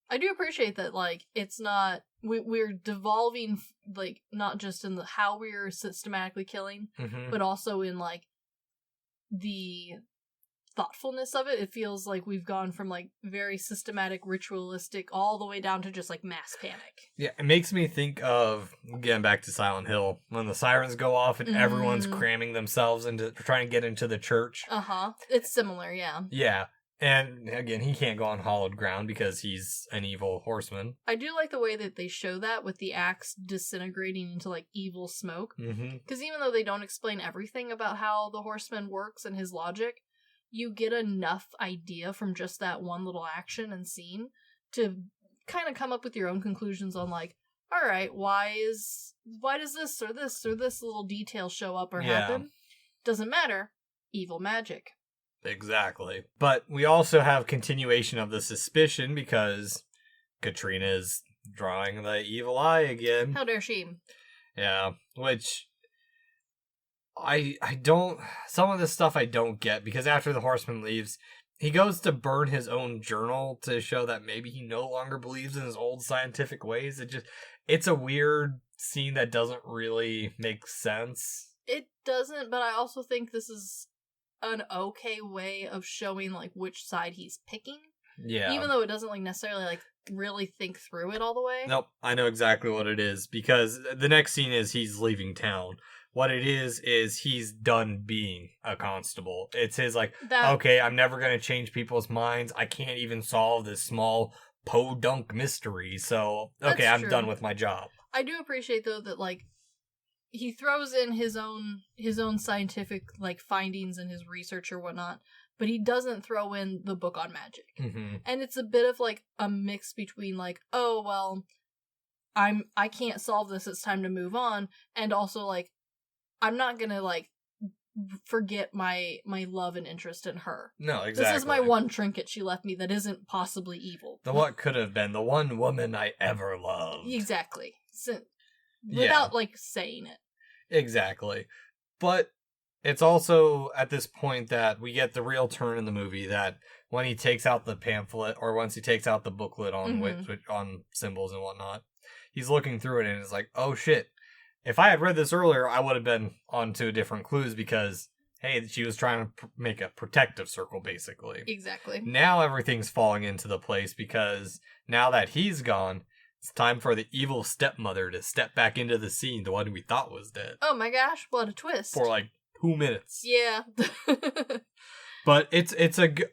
I do appreciate that, like, it's not... We're devolving, like, not just in how we're systematically killing, but also in, like, the thoughtfulness of it. It feels like we've gone from, like, very systematic, ritualistic, all the way down to just, like, mass panic. Yeah, it makes me think of, getting back to Silent Hill, when the sirens go off and everyone's cramming themselves into trying to get into the church. It's similar, yeah. Yeah. And again, he can't go on hallowed ground because he's an evil horseman. I do like the way that they show that with the axe disintegrating into, like, evil smoke. Because even though they don't explain everything about how the horseman works and his logic, you get enough idea from just that one little action and scene to kind of come up with your own conclusions on, like, all right, why does this or this little detail show up or happen? Doesn't matter. Evil magic. Exactly. But we also have continuation of the suspicion because Katrina is drawing the evil eye again. How dare she? Yeah, which I don't... Some of this stuff I don't get, because after the horseman leaves, he goes to burn his own journal to show that maybe he no longer believes in his old scientific ways. It's a weird scene that doesn't really make sense. It doesn't, but I also think this is an okay way of showing, like, which side he's picking. Yeah. Even though it doesn't, like, necessarily, like, really think through it all the way. Nope, I know exactly what it is, because the next scene is he's leaving town. What it is he's done being a constable. It's his, like, okay, I'm never going to change people's minds. I can't even solve this small podunk mystery, so, okay, I'm done with my job. I do appreciate, though, that, like, he throws in his own scientific, like, findings and his research or whatnot, but he doesn't throw in the book on magic. And it's a bit of, like, a mix between, like, oh, well, I can't solve this, it's time to move on, and also, like, I'm not gonna, like, forget my love and interest in her. No, exactly. This is my one trinket she left me that isn't possibly evil. What could have been the one woman I ever loved. Exactly. Without, like, saying it. Exactly. But it's also at this point that we get the real turn in the movie that when he takes out the pamphlet, or once he takes out the booklet on on symbols and whatnot, he's looking through it and it's like, oh shit, if I had read this earlier, I would have been onto different clues because, hey, she was trying to make a protective circle, basically. Exactly. Now everything's falling into the place because now that he's gone, it's time for the evil stepmother to step back into the scene, the one we thought was dead. Oh my gosh, what a twist. For like 2 minutes. Yeah. But it's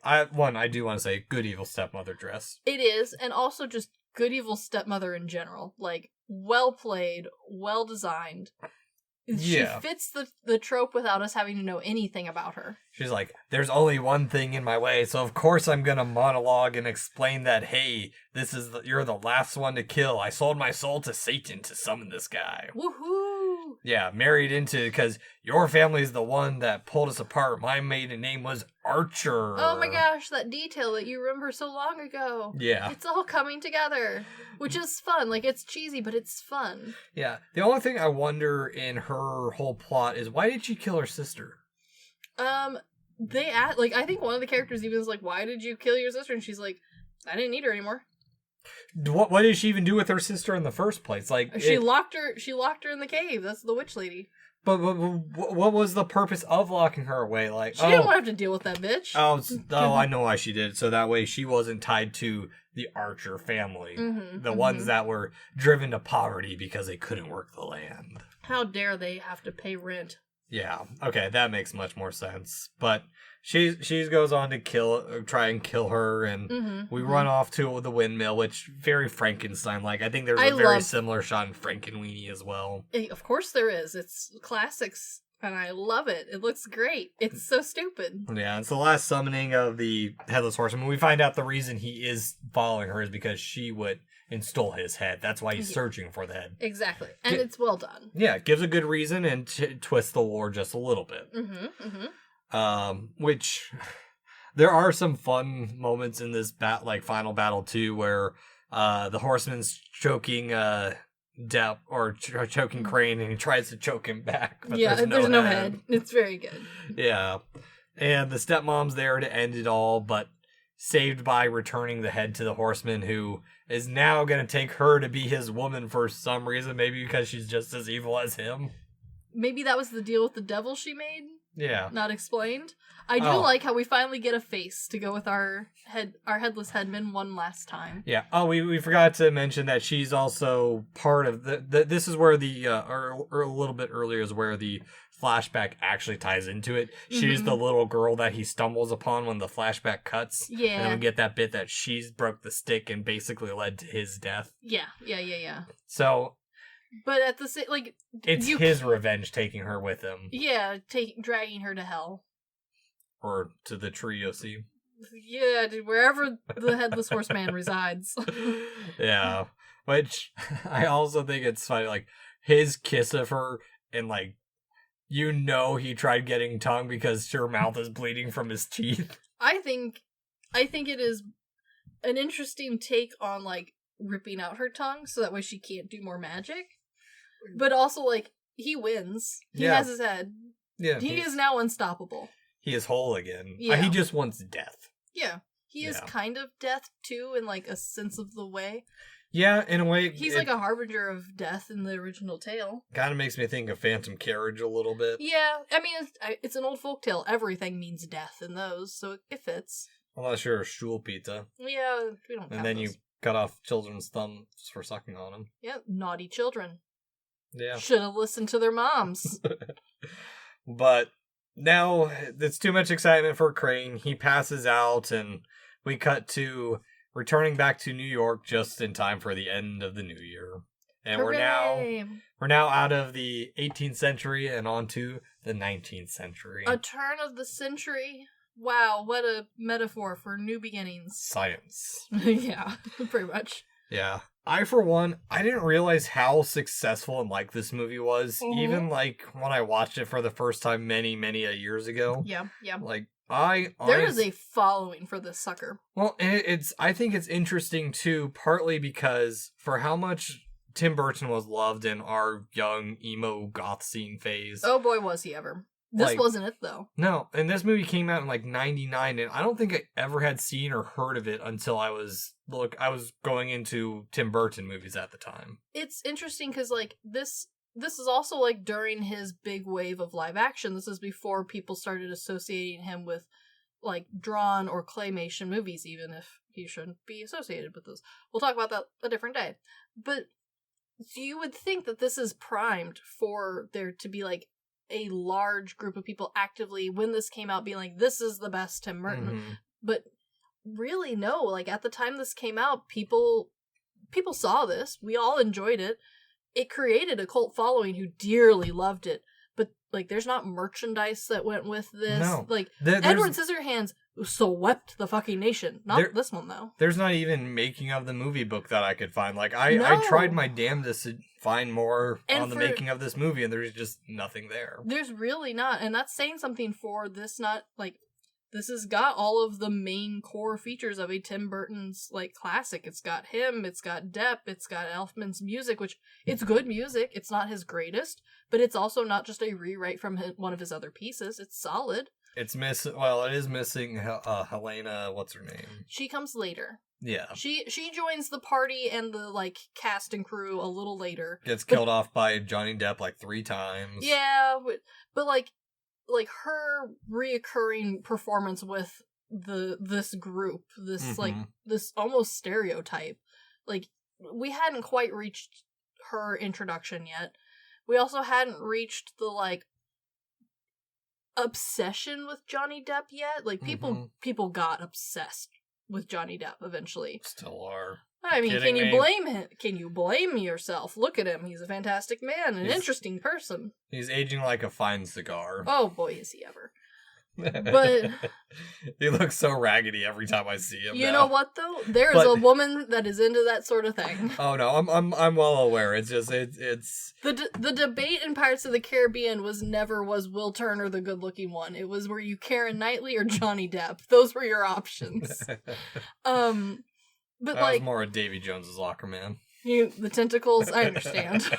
I do want to say, good evil stepmother dress. It is, and also just good evil stepmother in general. Like, well played, well designed. She fits the trope without us having to know anything about her. She's like, there's only one thing in my way, so of course I'm gonna monologue and explain that, hey, you're the last one to kill. I sold my soul to Satan to summon this guy. Woohoo! Yeah, married into, because your family's the one that pulled us apart. My maiden name was Archer. Oh my gosh, that detail that you remember so long ago. Yeah. It's all coming together, which is fun. Like, it's cheesy, but it's fun. Yeah. The only thing I wonder in her whole plot is, why did she kill her sister? I think one of the characters even is like, why did you kill your sister? And she's like, I didn't need her anymore. What did she even do with her sister in the first place? Like, she locked her in the cave. That's the witch lady. But what was the purpose of locking her away? Like, she didn't want to have to deal with that bitch. I know why she did. So that way she wasn't tied to the Archer family. The ones that were driven to poverty because they couldn't work the land. How dare they have to pay rent? Yeah. Okay, that makes much more sense. But she goes on to try and kill her, and we run off to the windmill, which very Frankenstein-like. I think there's a very similar shot in Frankenweenie as well. Of course there is. It's classics, and I love it. It looks great. It's so stupid. Yeah, it's the last summoning of the Headless Horseman. We find out the reason he is following her is because she would and stole his head. That's why he's searching for the head. Exactly. And it's well done. Yeah, it gives a good reason and twists the lore just a little bit. Which there are some fun moments in this final battle too, where the horseman's choking Depp or choking Crane, and he tries to choke him back. But there's no head. It's very good. Yeah. And the stepmom's there to end it all, but saved by returning the head to the horseman, who is now going to take her to be his woman for some reason, maybe because she's just as evil as him. Maybe that was the deal with the devil she made? Yeah. Not explained. I do like how we finally get a face to go with our headless headman one last time. Yeah. Oh, we forgot to mention that she's also part of this is where or a little bit earlier is where the flashback actually ties into it. She's the little girl that he stumbles upon when the flashback cuts. Yeah. And then we get that bit that she's broke the stick and basically led to his death. Yeah. So... But at the same, like... It's his revenge taking her with him. Yeah, dragging her to hell. Or to the tree, you'll see. Yeah, wherever the Headless Horseman resides. Yeah. Which, I also think it's funny, like, his kiss of her, and, like, he tried getting tongue because her mouth is bleeding from his teeth. I think it is an interesting take on, like, ripping out her tongue so that way she can't do more magic. But also, like, he wins. He has his head. Yeah. He is now unstoppable. He is whole again. Yeah. He just wants death. Yeah. He is kind of death, too, in, like, a sense of the way. Yeah, in a way. He's like a harbinger of death in the original tale. Kind of makes me think of Phantom Carriage a little bit. Yeah, I mean, it's an old folktale. Everything means death in those, so it fits. Unless you're a Schulpizza. Yeah, we don't. And then those. you cut off children's thumbs for sucking on them. Yeah, naughty children. Yeah. Should have listened to their moms. But now it's too much excitement for Crane. He passes out, and we cut to returning back to New York just in time for the end of the new year. And Hooray! we're now out of the 18th century and onto the 19th century. A turn of the century. Wow, what a metaphor for new beginnings. Science. Yeah, pretty much. Yeah. I, for one, I didn't realize how successful and liked this movie was, even, like, when I watched it for the first time many, many years ago. Yeah. Like, there is a following for this sucker. Well, I think it's interesting, too, partly because for how much Tim Burton was loved in our young emo goth scene phase. Oh boy, was he ever. This wasn't it, though. No, and this movie came out in, like, 99, and I don't think I ever had seen or heard of it until I was going into Tim Burton movies at the time. It's interesting because, like, this is also, like, during his big wave of live action. This is before people started associating him with, like, drawn or claymation movies, even if he shouldn't be associated with those. We'll talk about that a different day. But you would think that this is primed for there to be, like, a large group of people actively, when this came out, being like, this is the best Tim Burton. Mm-hmm. But really, no. Like, at the time this came out, people saw this. We all enjoyed it. It created a cult following who dearly loved it. But, like, there's not merchandise that went with this. No. Like, Edward Scissorhands swept the fucking nation. Not this one, though. There's not even making of the movie book that I could find. Like, I tried my damnedest to find more on the making of this movie, and there's just nothing there. There's really not. And that's saying something for this, not, like, this has got all of the main core features of a Tim Burton's, like, classic. It's got him, it's got Depp, it's got Elfman's music, which, it's good music. It's not his greatest, but it's also not just a rewrite from one of his other pieces. It's solid. It is missing Helena, what's her name? She comes later. Yeah. She joins the party and the, like, cast and crew a little later. Gets killed off by Johnny Depp, like, 3 times. Yeah, but like her reoccurring performance with this group, this like this almost stereotype, like, we hadn't quite reached her introduction yet. We also hadn't reached the, like, obsession with Johnny Depp yet. Like, people got obsessed with Johnny Depp eventually. Still are. I mean, can you blame him? Can you blame yourself? Look at him. He's a fantastic man, an interesting person. He's aging like a fine cigar. Oh boy, is he ever. But he looks so raggedy every time I see him. You know what, though? There is a woman that is into that sort of thing. Oh no, I'm well aware. It's just it's the debate in Pirates of the Caribbean was Will Turner the good looking one. It was, were you Keira Knightley or Johnny Depp? Those were your options. But that was more of Davy Jones's locker, man. The tentacles, I understand.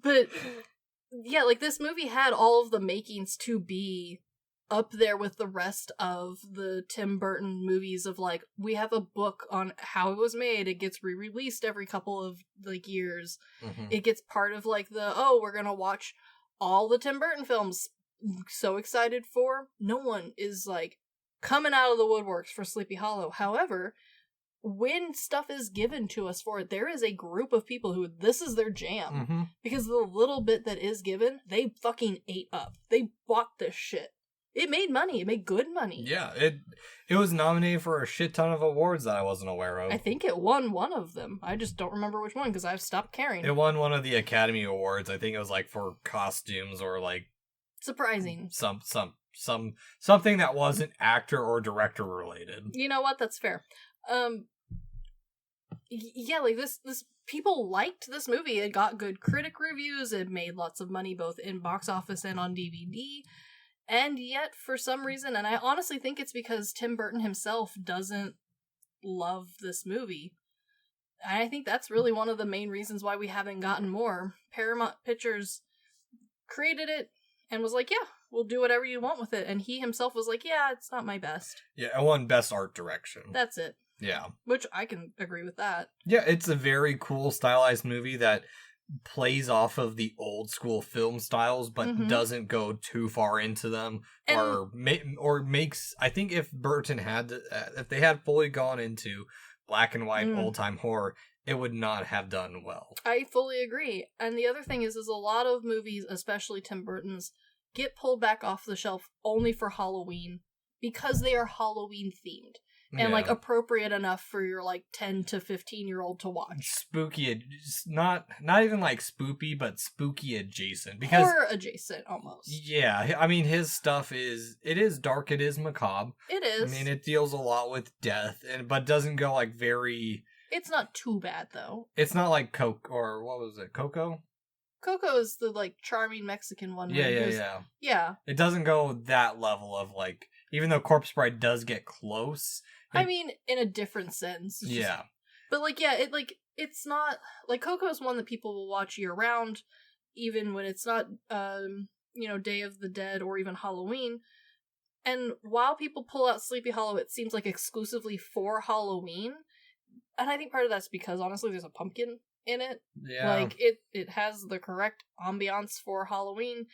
But yeah, like, this movie had all of the makings to be up there with the rest of the Tim Burton movies of, like, we have a book on how it was made. It gets re-released every couple of, like, years. Mm-hmm. It gets part of, like, we're gonna watch all the Tim Burton films. So excited for. No one is, like, coming out of the woodworks for Sleepy Hollow. However, when stuff is given to us for it, there is a group of people who this is their jam. Mm-hmm. Because the little bit that is given, they fucking ate up. They bought this shit. It made money. It made good money. Yeah, it was nominated for a shit ton of awards that I wasn't aware of. I think it won one of them. I just don't remember which one because I've stopped caring. It won one of the Academy Awards. I think it was like for costumes or like surprising. Something that wasn't actor or director related. You know what? That's fair. Yeah, like this people liked this movie. It got good critic reviews. It made lots of money both in box office and on DVD. And yet, for some reason, and I honestly think it's because Tim Burton himself doesn't love this movie. And I think that's really one of the main reasons why we haven't gotten more. Paramount Pictures created it and was like, yeah, we'll do whatever you want with it. And he himself was like, yeah, it's not my best. Yeah, it won Best Art Direction. That's it. Yeah. Which I can agree with that. Yeah, it's a very cool stylized movie that plays off of the old school film styles, but doesn't go too far into them, or makes. I think if Burton had, if they had fully gone into black and white old time horror, it would not have done well. I fully agree. And the other thing is a lot of movies, especially Tim Burton's, get pulled back off the shelf only for Halloween because they are Halloween themed. And, like, appropriate enough for your, like, 10 to 15-year-old to watch. Spooky, not even, like, spoopy, but spooky adjacent. Because horror adjacent, almost. Yeah, I mean, his stuff is dark, it is macabre. It is. I mean, it deals a lot with death, but doesn't go, like, very... It's not too bad, though. It's not like Coco, or what was it, Coco? Coco is the, like, charming Mexican one. Yeah. Yeah. It doesn't go that level of, like... Even though Corpse Bride does get close... I mean, in a different sense. Yeah. But, like, yeah, it's not... Like, Coco's one that people will watch year-round, even when it's not, Day of the Dead or even Halloween. And while people pull out Sleepy Hollow, it seems like exclusively for Halloween. And I think part of that's because, honestly, there's a pumpkin in it. Yeah. Like, it has the correct ambiance for Halloween.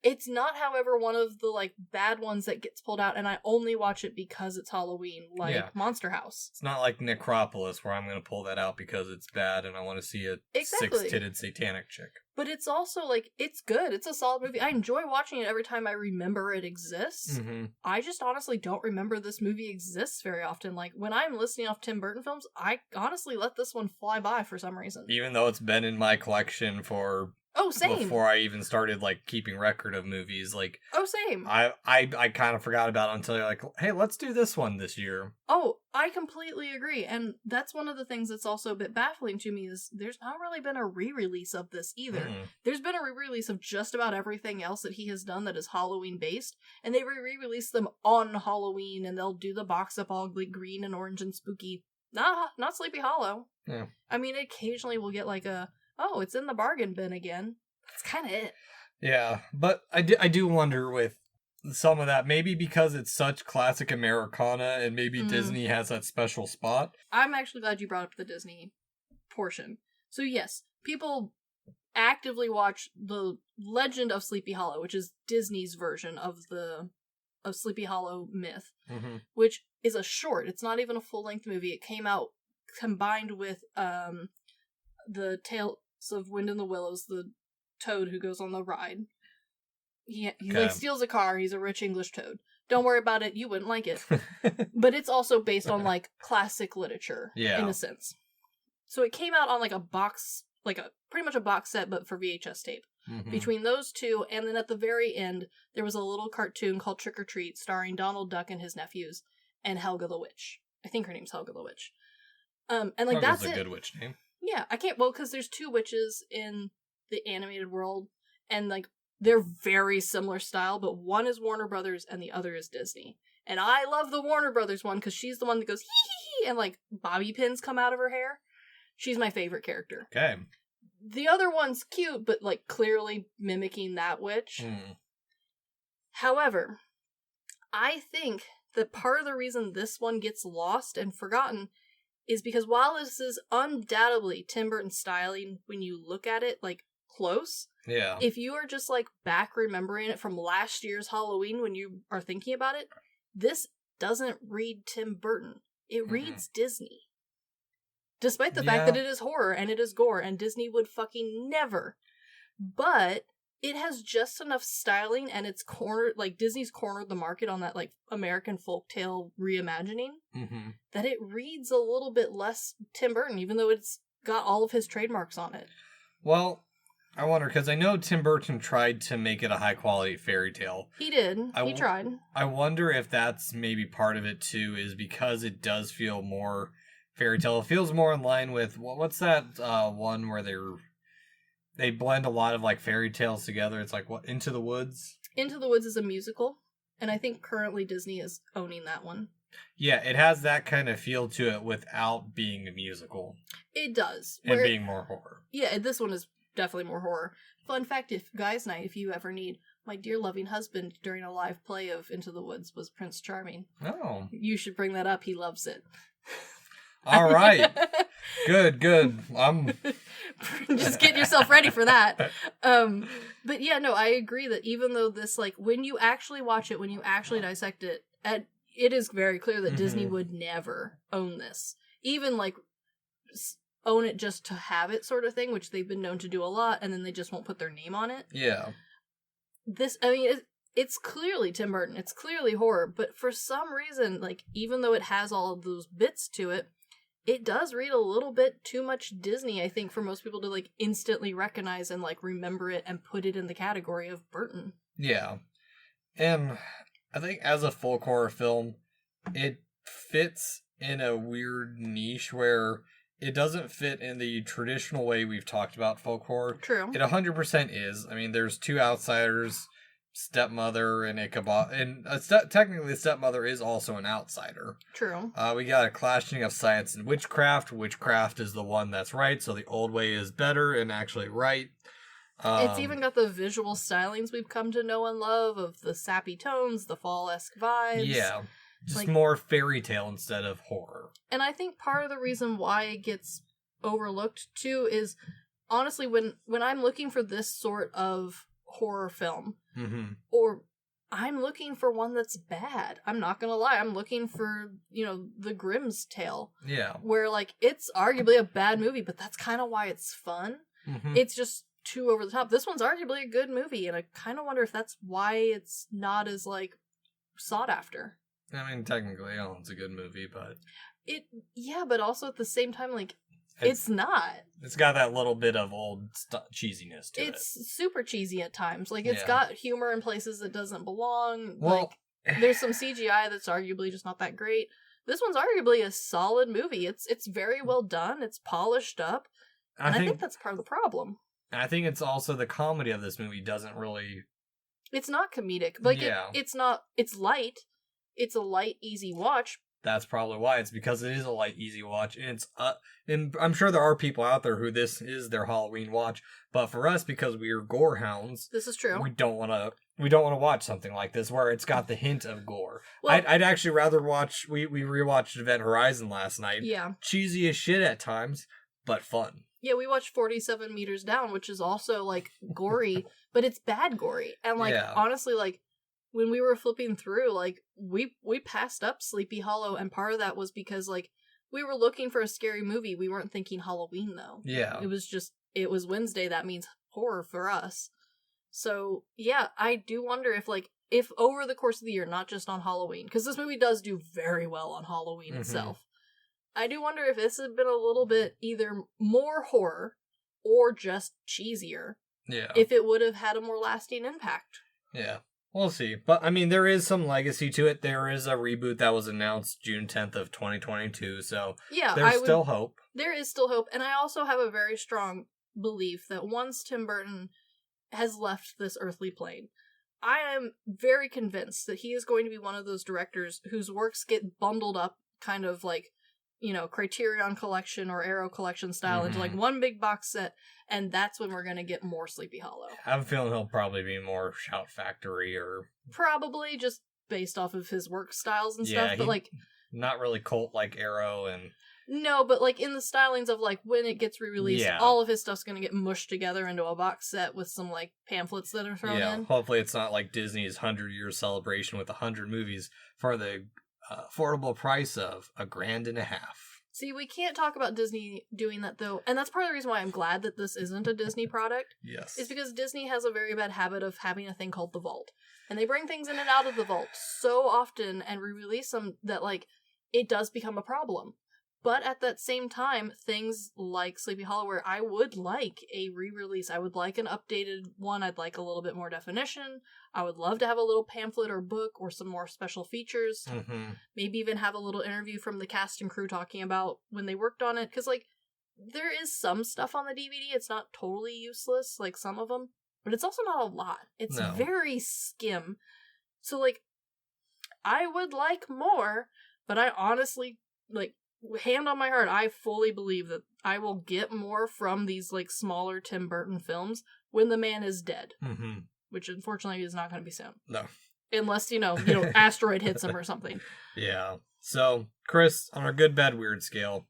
It's not, however, one of the, like, bad ones that gets pulled out, and I only watch it because it's Halloween, like Monster House. It's not like Necropolis, where I'm going to pull that out because it's bad and I want to see a six-titted satanic chick. But it's also, like, it's good. It's a solid movie. I enjoy watching it every time I remember it exists. Mm-hmm. I just honestly don't remember this movie exists very often. Like, when I'm listening off Tim Burton films, I honestly let this one fly by for some reason. Even though it's been in my collection for... Oh, same. Before I even started, like, keeping record of movies, like... Oh, same. I kind of forgot about it until you're like, hey, let's do this one this year. Oh, I completely agree. And that's one of the things that's also a bit baffling to me is there's not really been a re-release of this either. There's been a re-release of just about everything else that he has done that is Halloween-based, and they re-release them on Halloween, and they'll do the box up all green and orange and spooky. Not Sleepy Hollow. Yeah. I mean, occasionally we'll get like oh, it's in the bargain bin again. That's kind of it. Yeah, but I do wonder with some of that, maybe because it's such classic Americana and maybe Disney has that special spot. I'm actually glad you brought up the Disney portion. So yes, people actively watch the Legend of Sleepy Hollow, which is Disney's version of Sleepy Hollow myth, which is a short. It's not even a full-length movie. It came out combined with the Tales of Wind in the Willows, the toad who goes on the ride. He like steals a car. He's a rich English toad. Don't worry about it. You wouldn't like it. But it's also based on like classic literature in a sense. So it came out on like a box, like pretty much a box set, but for VHS tape. Between those two, and then at the very end, there was a little cartoon called Trick or Treat, starring Donald Duck and his nephews, and Helga the Witch. I think her name's Helga the Witch. And like that's a good witch name. Yeah, because there's two witches in the animated world, and like they're very similar style, but one is Warner Brothers and the other is Disney. And I love the Warner Brothers one because she's the one that goes hee hee hee, and like bobby pins come out of her hair. She's my favorite character. Okay. The other one's cute, but like clearly mimicking that witch. However, I think that part of the reason this one gets lost and forgotten is because while this is undoubtedly Tim Burton styling when you look at it, like, close, Yeah. if you are just, like, back remembering it from last year's Halloween when you are thinking about it, this doesn't read Tim Burton. It reads Disney. Despite the fact that it is horror and it is gore and Disney would fucking never. But it has just enough styling and it's cornered, like, Disney's cornered the market on that, like, American folktale reimagining that it reads a little bit less Tim Burton, even though it's got all of his trademarks on it. Well, I wonder, because I know Tim Burton tried to make it a high-quality fairy tale. He did. He tried. I wonder if that's maybe part of it, too, is because it does feel more fairy tale. It feels more in line with, what's that one where they blend a lot of, like, fairy tales together? It's like, what, Into the Woods? Into the Woods is a musical, and I think currently Disney is owning that one. Yeah, it has that kind of feel to it without being a musical. It does. And being more horror. Yeah, this one is definitely more horror. Fun fact, guys' night, if you ever need, my dear loving husband during a live play of Into the Woods was Prince Charming. Oh. You should bring that up. He loves it. All right. Good. I'm just get yourself ready for that. But yeah, no, I agree that even though this, like, when you actually watch it, when you actually dissect it, it is very clear that Disney would never own this. Even, like, own it just to have it sort of thing, which they've been known to do a lot, and then they just won't put their name on it. Yeah. This, I mean, it's clearly Tim Burton. It's clearly horror, but for some reason, like, even though it has all of those bits to it, it does read a little bit too much Disney, I think, for most people to, like, instantly recognize and, like, remember it and put it in the category of Burton. Yeah. And I think as a folk horror film, it fits in a weird niche where it doesn't fit in the traditional way we've talked about folk horror. True. It 100% is. I mean, there's two outsiders, stepmother and Ichabod, and technically the stepmother is also an outsider. True. We got a clashing of science and witchcraft. Witchcraft is the one that's right, so the old way is better and actually right. It's even got the visual stylings we've come to know and love of the sappy tones, the fall-esque vibes. Yeah. Just like, more fairy tale instead of horror. And I think part of the reason why it gets overlooked, too, is, honestly, when I'm looking for this sort of horror film, or I'm looking for one that's bad, I'm not gonna lie, I'm looking for, you know, The Grimm's Tale. Yeah. Where, like, it's arguably a bad movie, but that's kind of why it's fun. It's just too over the top. This one's arguably a good movie, and I kind of wonder if that's why it's not as, like, sought after. I mean, technically, it's a good movie, but... Yeah, but also at the same time, like, it's not. It's got that little bit of old cheesiness to it. It's super cheesy at times. Like, it's got humor in places that doesn't belong. Well... Like, there's some CGI that's arguably just not that great. This one's arguably a solid movie. It's very well done. It's polished up. And I think that's part of the problem. I think it's also the comedy of this movie doesn't really... It's not comedic. Like, it's not... It's light. It's a light, easy watch. That's probably why. It's because it is a light, easy watch. And it's and I'm sure there are people out there who this is their Halloween watch. But for us, because we are gore hounds, this is true. We don't want to watch something like this where it's got the hint of gore. Well, I'd actually rather watch. We rewatched Event Horizon last night. Yeah, cheesy as shit at times, but fun. Yeah, we watched 47 Meters Down, which is also, like, gory, but it's bad gory. And, like, honestly, like, when we were flipping through, like, we passed up Sleepy Hollow, and part of that was because, like, we were looking for a scary movie. We weren't thinking Halloween, though. Yeah. It was Wednesday, that means horror for us. So, yeah, I do wonder if over the course of the year, not just on Halloween, because this movie does do very well on Halloween itself, I do wonder if this had been a little bit either more horror or just cheesier. Yeah. If it would have had a more lasting impact. Yeah. We'll see. But, I mean, there is some legacy to it. There is a reboot that was announced June 10th of 2022, so there's still hope. There is still hope, and I also have a very strong belief that once Tim Burton has left this earthly plane, I am very convinced that he is going to be one of those directors whose works get bundled up kind of like, Criterion Collection or Arrow Collection style into like one big box set, and that's when we're gonna get more Sleepy Hollow. I have a feeling he'll probably be more Shout Factory or probably just based off of his work styles and stuff, but like not really cult like Arrow and no, but like in the stylings of like when it gets re-released, all of his stuff's gonna get mushed together into a box set with some like pamphlets that are thrown in. Hopefully it's not like Disney's 100-year celebration with 100 movies for the affordable price of $1.50. See, we can't talk about Disney doing that though, and that's part of the reason why I'm glad that this isn't a Disney product. Yes, is because Disney has a very bad habit of having a thing called the vault, and they bring things in and out of the vault so often and re-release them that like it does become a problem. But at that same time, things like Sleepy Hollow, where I would like a re-release, I would like an updated one, I'd like a little bit more definition, I would love to have a little pamphlet or book or some more special features, maybe even have a little interview from the cast and crew talking about when they worked on it, because, like, there is some stuff on the DVD, it's not totally useless, like some of them, but it's also not a lot. It's very skim. So, like, I would like more, but I honestly, like, hand on my heart, I fully believe that I will get more from these like smaller Tim Burton films when the man is dead, which unfortunately is not going to be soon. No, unless asteroid hits him or something. Yeah. So, Chris, on our good, bad, weird scale,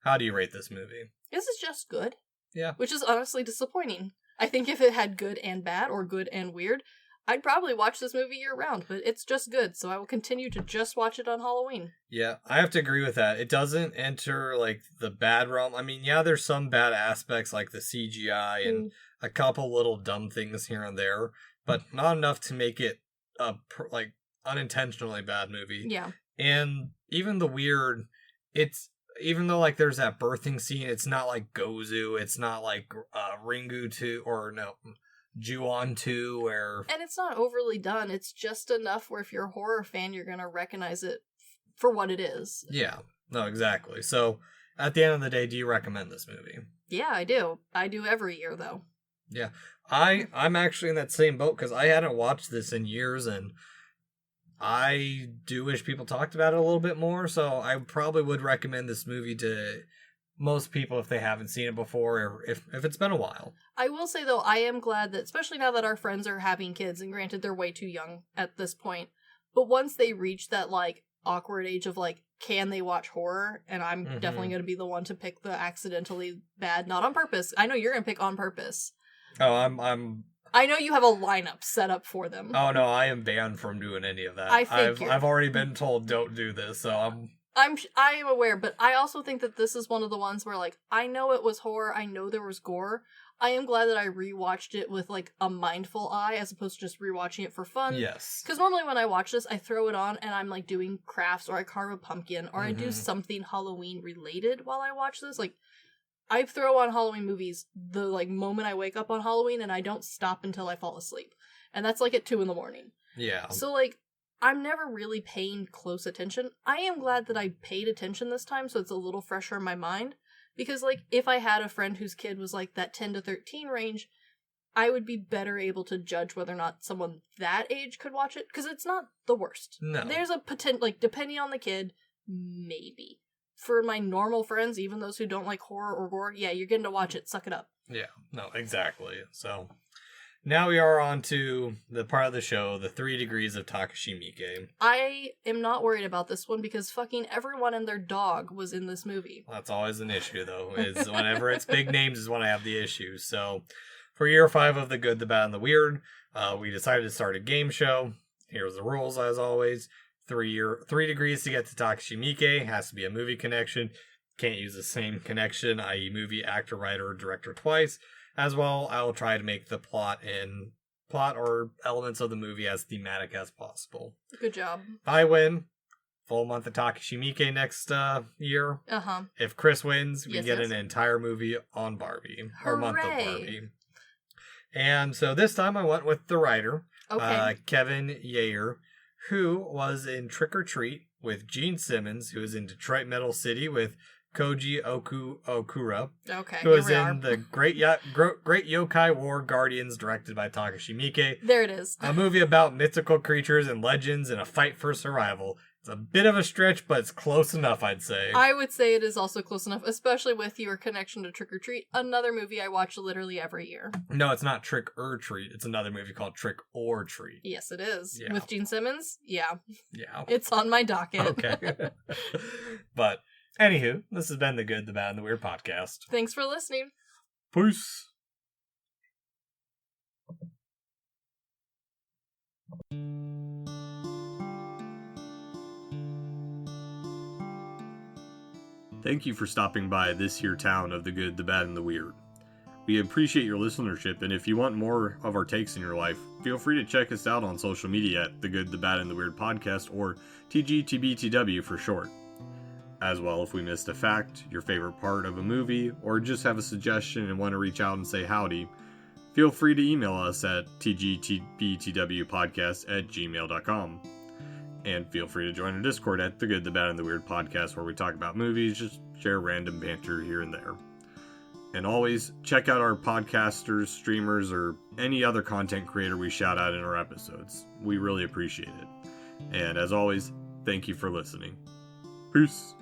how do you rate this movie? This is just good. Yeah. Which is honestly disappointing. I think if it had good and bad or good and weird, I'd probably watch this movie year-round, but it's just good, so I will continue to just watch it on Halloween. Yeah, I have to agree with that. It doesn't enter, like, the bad realm. I mean, yeah, there's some bad aspects, like the CGI and a couple little dumb things here and there, but not enough to make it a, unintentionally bad movie. Yeah. And even the weird, even though, like, there's that birthing scene, it's not like Gozu, it's not like Ringu 2, or no... Ju-on 2, where... And it's not overly done, it's just enough where if you're a horror fan, you're gonna recognize it for what it is. Yeah, no, exactly. So, at the end of the day, do you recommend this movie? Yeah, I do. I do every year, though. Yeah. I'm actually in that same boat, because I hadn't watched this in years, and I do wish people talked about it a little bit more, so I probably would recommend this movie to most people if they haven't seen it before, or if it's been a while. I will say, though, I am glad that, especially now that our friends are having kids, and granted, they're way too young at this point, but once they reach that, like, awkward age of, like, can they watch horror? And I'm definitely going to be the one to pick the accidentally bad, not on purpose. I know you're going to pick on purpose. Oh, I know you have a lineup set up for them. Oh, no, I am banned from doing any of that. I've already been told don't do this, so I am aware, but I also think that this is one of the ones where, like, I know it was horror, I know there was gore. I am glad that I rewatched it with, like, a mindful eye as opposed to just rewatching it for fun. Yes. Because normally when I watch this, I throw it on and I'm, like, doing crafts, or I carve a pumpkin, or I do something Halloween-related while I watch this. Like, I throw on Halloween movies the, like, moment I wake up on Halloween, and I don't stop until I fall asleep. And that's, like, at 2 a.m. Yeah. So, like, I'm never really paying close attention. I am glad that I paid attention this time, so it's a little fresher in my mind. Because, like, if I had a friend whose kid was, like, that 10 to 13 range, I would be better able to judge whether or not someone that age could watch it. Because it's not the worst. No. There's a potential, like, depending on the kid, maybe. For my normal friends, even those who don't like horror or gore, yeah, you're getting to watch it. Suck it up. Yeah, no, exactly. So... now we are on to the part of the show, the 3 Degrees of Takashi Miike. I am not worried about this one because fucking everyone and their dog was in this movie. That's always an issue, though, is whenever it's big names is when I have the issue. So, for year 5 of The Good, the Bad, and the Weird, we decided to start a game show. Here's the rules, as always. 3 degrees to get to Takashi Miike. Has to be a movie connection. Can't use the same connection, i.e. movie, actor, writer, or director twice. As well, I will try to make the plot or elements of the movie as thematic as possible. Good job. If I win, full month of Takashi Miike next year. Uh-huh. If Chris wins, we get an entire movie on Barbie. Hooray. Or month of Barbie. And so this time I went with the writer, Kevin Yeager, who was in Trick or Treat with Gene Simmons, who was in Detroit Metal City with Koji Okura, who was in the Great Yokai War Guardians, directed by Takashi Miike. There it is. A movie about mythical creatures and legends in a fight for survival. It's a bit of a stretch, but it's close enough, I'd say. I would say it is also close enough, especially with your connection to Trick or Treat, another movie I watch literally every year. No, it's not Trick or Treat. It's another movie called Trick or Treat. Yes, it is. Yeah. With Gene Simmons? Yeah. Yeah. It's on my docket. Okay. But, anywho, this has been the Good, the Bad, and the Weird podcast. Thanks for listening. Peace. Thank you for stopping by this here town of the good, the bad, and the weird. We appreciate your listenership, and if you want more of our takes in your life, feel free to check us out on social media at The Good, the Bad, and the Weird Podcast, or TGTBTW for short. As well, if we missed a fact, your favorite part of a movie, or just have a suggestion and want to reach out and say howdy, feel free to email us at tgtbtwpodcast@gmail.com. And feel free to join our Discord at The Good, the Bad, and the Weird Podcast, where we talk about movies, just share random banter here and there. And always, check out our podcasters, streamers, or any other content creator we shout out in our episodes. We really appreciate it. And as always, thank you for listening. Peace.